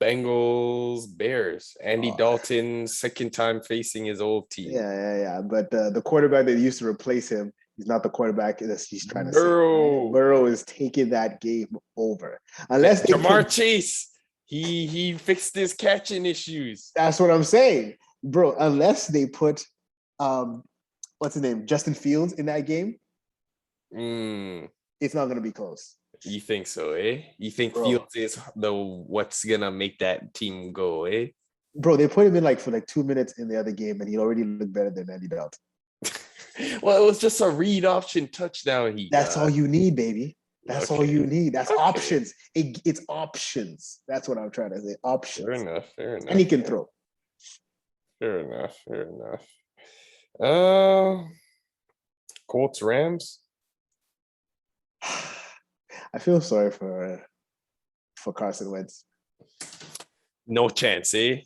Bengals, Bears. Andy Dalton, second time facing his old team. Yeah. But the quarterback that used to replace him, he's not the quarterback that he's trying to say. Burrow is taking that game over. Unless Jamar Chase, he fixed his catching issues. That's what I'm saying, bro. Unless they put what's his name, Justin Fields in that game, it's not gonna be close. You think so, eh? You think Fields is what's gonna make that team go, eh? Bro, they put him in for 2 minutes in the other game, and he already looked better than Andy Dalton. Well, it was just a read option touchdown. That's all you need, baby. That's all you need. That's options. It's options. That's what I'm trying to say. Options. Fair enough. And he can throw. Fair enough. Colts, Rams. I feel sorry for Carson Wentz. No chance, eh?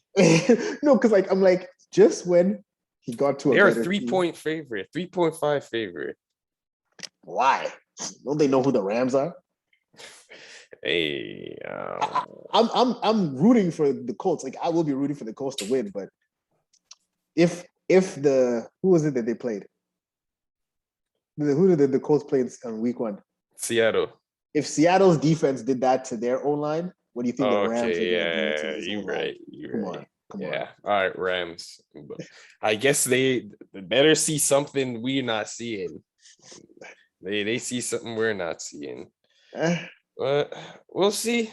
No, because I'm just when he got to they're a 3-point favorite, 3.5 favorite. Why? Don't they know who the Rams are? Hey, I'm rooting for the Colts. I will be rooting for the Colts to win, but if who was it that they played? Who did the Colts play on week 1? Seattle. If Seattle's defense did that to their O-line, what do you think the Rams are going to do to his O-line? You're right. Come on. All right, Rams. I guess they better see something we're not seeing. They see something we're not seeing. But we'll see.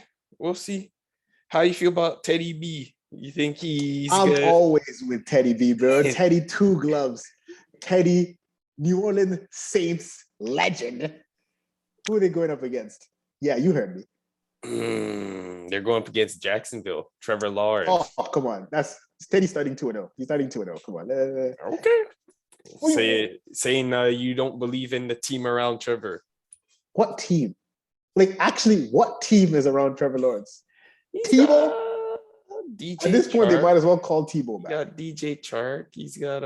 How you feel about Teddy B? You think he's I'm good? Always with Teddy B, bro. Teddy 2 gloves. Teddy, New Orleans Saints legend. Who are they going up against? Yeah, you heard me. They're going up against Jacksonville. Trevor Lawrence. Oh, come on. That's Teddy starting 2-0. He's starting 2-0. Come on. Okay. Saying you don't believe in the team around Trevor. What team? Actually, what team is around Trevor Lawrence? Tebow? DJ At this point, they might as well call Tebow back. Got DJ Chark. He's got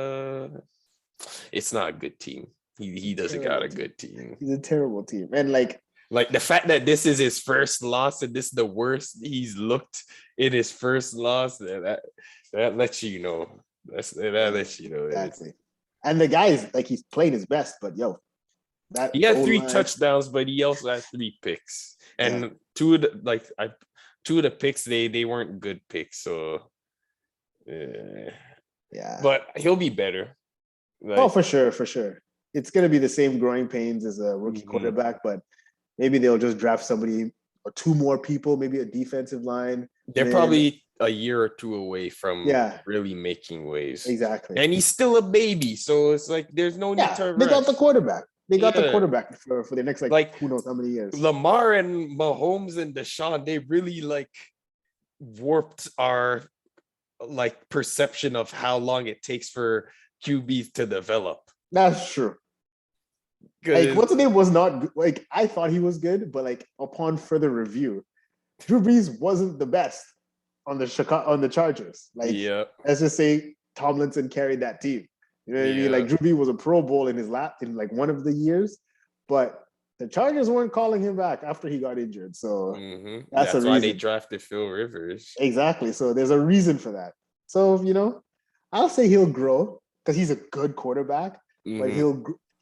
It's not a good team. He doesn't got a good team. He's a terrible team. And like the fact that this is his first loss and this is the worst he's looked in his first loss, that lets you know. That lets you know. Exactly. And the guy is he's playing his best, but he had 3 touchdowns, but he also had 3 picks. And two of the picks, they weren't good picks. So but he'll be better. For sure. It's gonna be the same growing pains as a rookie quarterback, but maybe they'll just draft somebody or 2 more people, maybe a defensive line. They're probably a year or 2 away from really making waves. Exactly. And he's still a baby, so it's there's no need to rush. They got the quarterback. They got the quarterback for the next who knows how many years. Lamar and Mahomes and Deshaun, they really warped our perception of how long it takes for QBs to develop. That's true. What's his name was not I thought he was good, but upon further review, Drew Brees wasn't the best on the Chargers. Let's just say Tomlinson carried that team. You know what I mean? Drew Brees was a Pro Bowl in his lap in one of the years, but the Chargers weren't calling him back after he got injured. So that's why they drafted Phil Rivers. Exactly. So there's a reason for that. So I'll say he'll grow because he's a good quarterback, but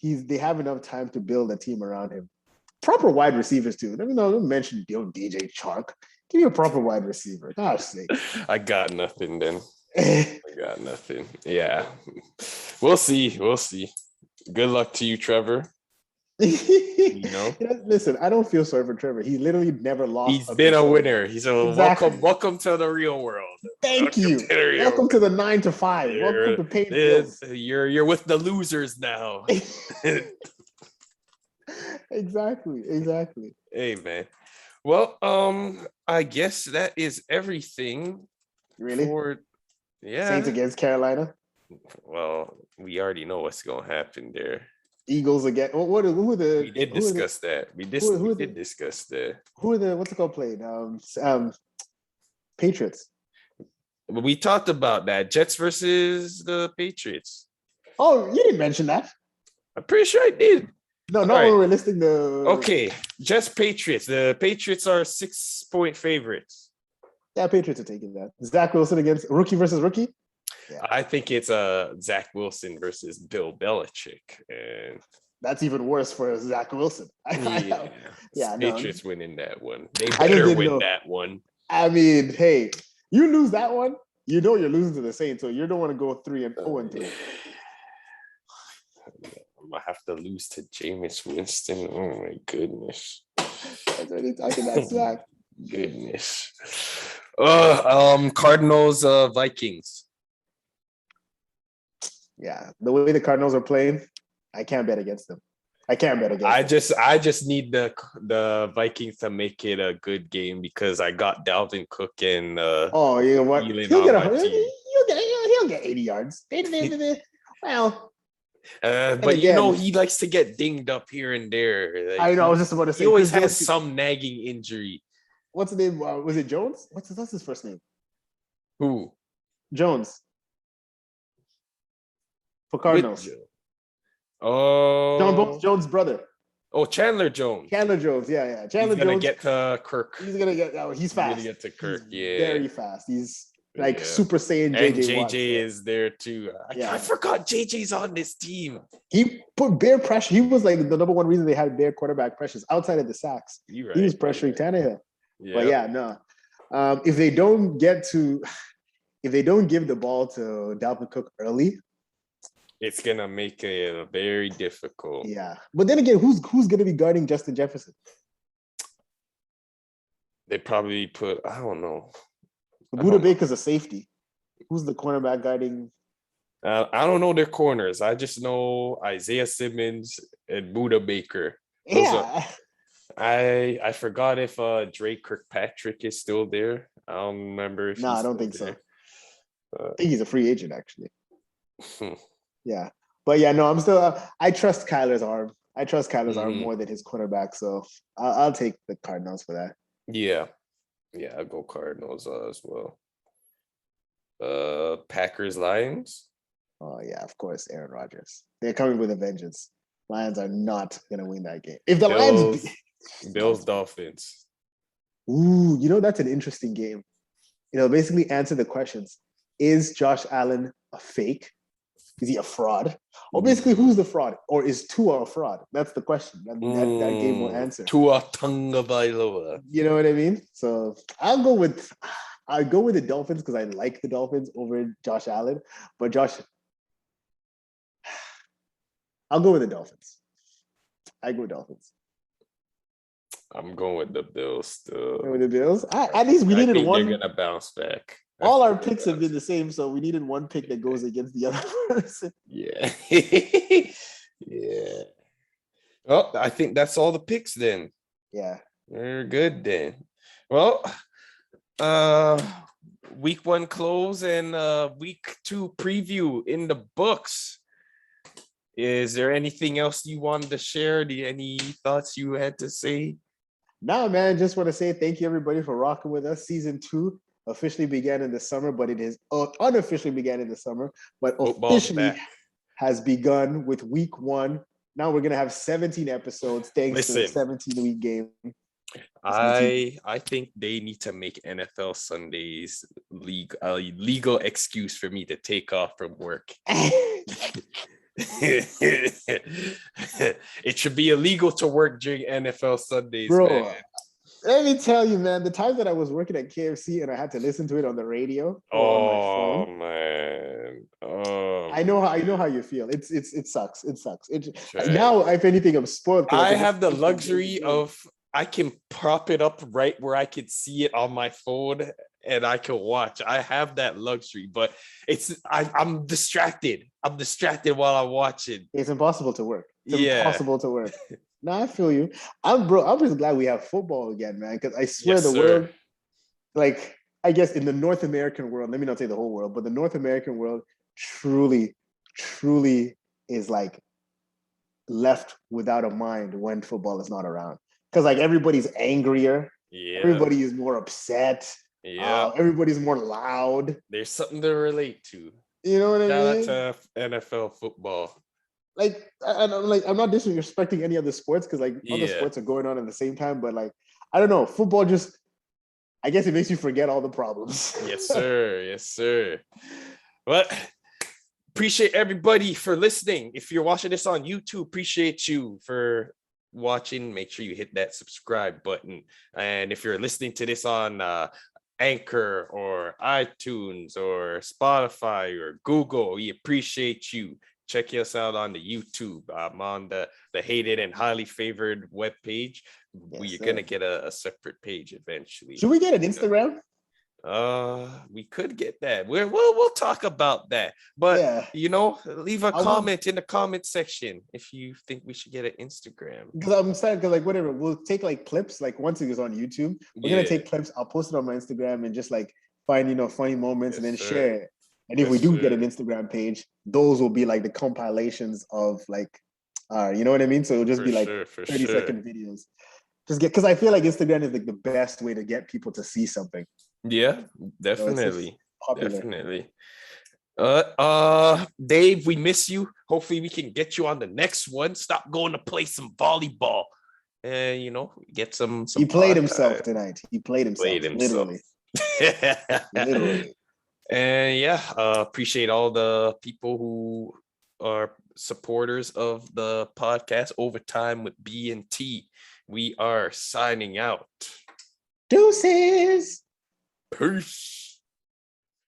they have enough time to build a team around him. Proper wide receivers too. Let me mention DJ Chark. Give me a proper wide receiver. Gosh sake. I got nothing then. I got nothing. Yeah. We'll see. We'll see. Good luck to you, Trevor. Listen, I don't feel sorry for Trevor. He literally never lost. He's been a winner. He's a exactly. welcome to the real world. Thank you. Welcome to the 9 to 5. Welcome to paying bills. You're with the losers now. Exactly. Hey man. Well, I guess that is everything. Really? Yeah. Saints against Carolina. Well, we already know what's gonna happen there. Eagles again. Who are the? We did discuss that. We did discuss that. Who are the? What's it called? Playing? Patriots. We talked about that. Jets versus the Patriots. Oh, you didn't mention that. I'm pretty sure I did. No, not when we're listing the. Okay, Jets Patriots. The Patriots are 6-point favorites. Yeah, Patriots are taking that. Zach Wilson against rookie versus rookie. Yeah. I think it's Zach Wilson versus Bill Belichick, and that's even worse for Zach Wilson. Patriots winning that one. They better win that one. I mean, hey, you lose that one, you know you're losing to the Saints, so you don't want to go 3-0. I'm gonna have to lose to Jameis Winston. Oh my goodness. That's what he's talking about, Zach. Goodness. Cardinals, Vikings. Yeah, the way the Cardinals are playing, I can't bet against them. I just need the Vikings to make it a good game because I got Dalvin Cook and you know what? He'll get 80 yards. Well, but again, he likes to get dinged up here and there. Like, I know. I was just about to say he always has some nagging injury. What's the name? Was it Jones? What's his first name? Who? Jones. For Cardinals. Oh, Jones' brother. Oh, Chandler Jones. Yeah. Chandler Jones. He's gonna get to Kirk. He's gonna get. He's fast. He's gonna get to Kirk. He's very fast. He's like Super Saiyan JJ. And JJ is there too. I forgot JJ's on this team. He put bare pressure. He was like the number one reason they had bare quarterback pressures outside of the sacks. He was pressuring Tannehill. Yeah. But yeah, no. If they don't give the ball to Dalvin Cook early, it's gonna make it very difficult. Yeah, but then again, who's gonna be guarding Justin Jefferson? They probably I don't know. Buda Baker's a safety. Who's the cornerback guarding? I don't know their corners. I just know Isaiah Simmons and Buda Baker. I forgot if Drake Kirkpatrick is still there. I don't remember. No, I don't think so. I think he's a free agent actually. Yeah, but yeah, no, I'm still. I trust Kyler's arm. I trust Kyler's arm more than his quarterback, so I'll take the Cardinals for that. Yeah, I'll go Cardinals as well. Packers Lions. Oh yeah, of course, Aaron Rodgers. They're coming with a vengeance. Lions are not gonna win that game. If the Bills Dolphins. Ooh, that's an interesting game. Basically answer the questions: is Josh Allen a fake? Is he a fraud? Or basically, who's the fraud? Or is Tua a fraud? That's the question. That game will answer. Tua Tagovailoa. You know what I mean? So I'll go with the Dolphins because I like the Dolphins over Josh Allen. But I'll go with the Dolphins. I go with Dolphins. I'm going with the Bills still. With the Bills? At least we needed one. They're gonna bounce back. All our picks have been the same, so we needed one pick that goes against the other person. Yeah. Yeah. Well, I think that's all the picks then. Yeah. We're good then. Well, week 1 close and week 2 preview in the books. Is there anything else you wanted to share? Any thoughts you had to say? No, man. Just want to say thank you, everybody, for rocking with us. Season 2 officially began in the summer, but it is unofficially began in the summer, but officially has begun with week 1. Now we're going to have 17 episodes thanks to the 17-week game. I think they need to make NFL Sundays a legal excuse for me to take off from work. It should be illegal to work during NFL Sundays, bro. man. Let me tell you, man, the time that I was working at KFC and I had to listen to it on the radio or on my Oh phone, man. I know how you feel. It sucks. It sucks. Right. Now, if anything, I'm spoiled because I I can just have the flip from day to luxury day. of I can prop it up right where I can see it on my phone and I can watch. I have that luxury, but I'm distracted. I'm distracted while I'm watching. It's impossible to work. It's Yeah. impossible to work. No, I feel you. I'm just glad we have football again, man. Because I swear Yes, the sir. world, like I guess in the North American world, let me not say the whole world, but the North American world truly, truly is like left without a mind when football is not around. Because like everybody's angrier, Yeah. everybody is more upset, Yeah. everybody's more loud. There's something to relate to. You know what I Shout out mean? to NFL football. Like, and I'm like, I'm not disrespecting any other sports because like other Yeah. sports are going on at the same time, but like, I don't know, football just, I guess it makes you forget all the problems. Yes, sir. Yes, sir. But appreciate everybody for listening. If you're watching this on YouTube, appreciate you for watching. Make sure you hit that subscribe button. And if you're listening to this on Anchor or iTunes or Spotify or Google, we appreciate you. Check us out on the YouTube. I'm on the hated and highly favored webpage. Yes, We're sir. gonna get a separate page eventually. Should we get an Instagram? We could get that. We'll talk about that. But Yeah. leave a I want, comment in the comment section if you think we should get an Instagram. because I'm sad because like whatever, we'll take like clips, like once it is on YouTube, we're gonna Yeah, take clips, I'll post it on my Instagram and just like find, funny moments and yes, then sir. share it. And if Yes, we do get an sir. Instagram page, those will be like the compilations of like you know what I mean? So it'll just For be like sure, for 30-second sure. videos. Just get because I feel like Instagram is like the best way to get people to see something. Yeah, So it's just definitely. popular. Definitely. Dave, we miss you. Hopefully we can get you on the next one. Stop going to play some volleyball. And get some He played pod himself time. tonight. He played Played himself, himself. literally. Literally. And yeah, appreciate all the people who are supporters of the podcast Ovatime with B and T. We are signing out. Deuces. Peace.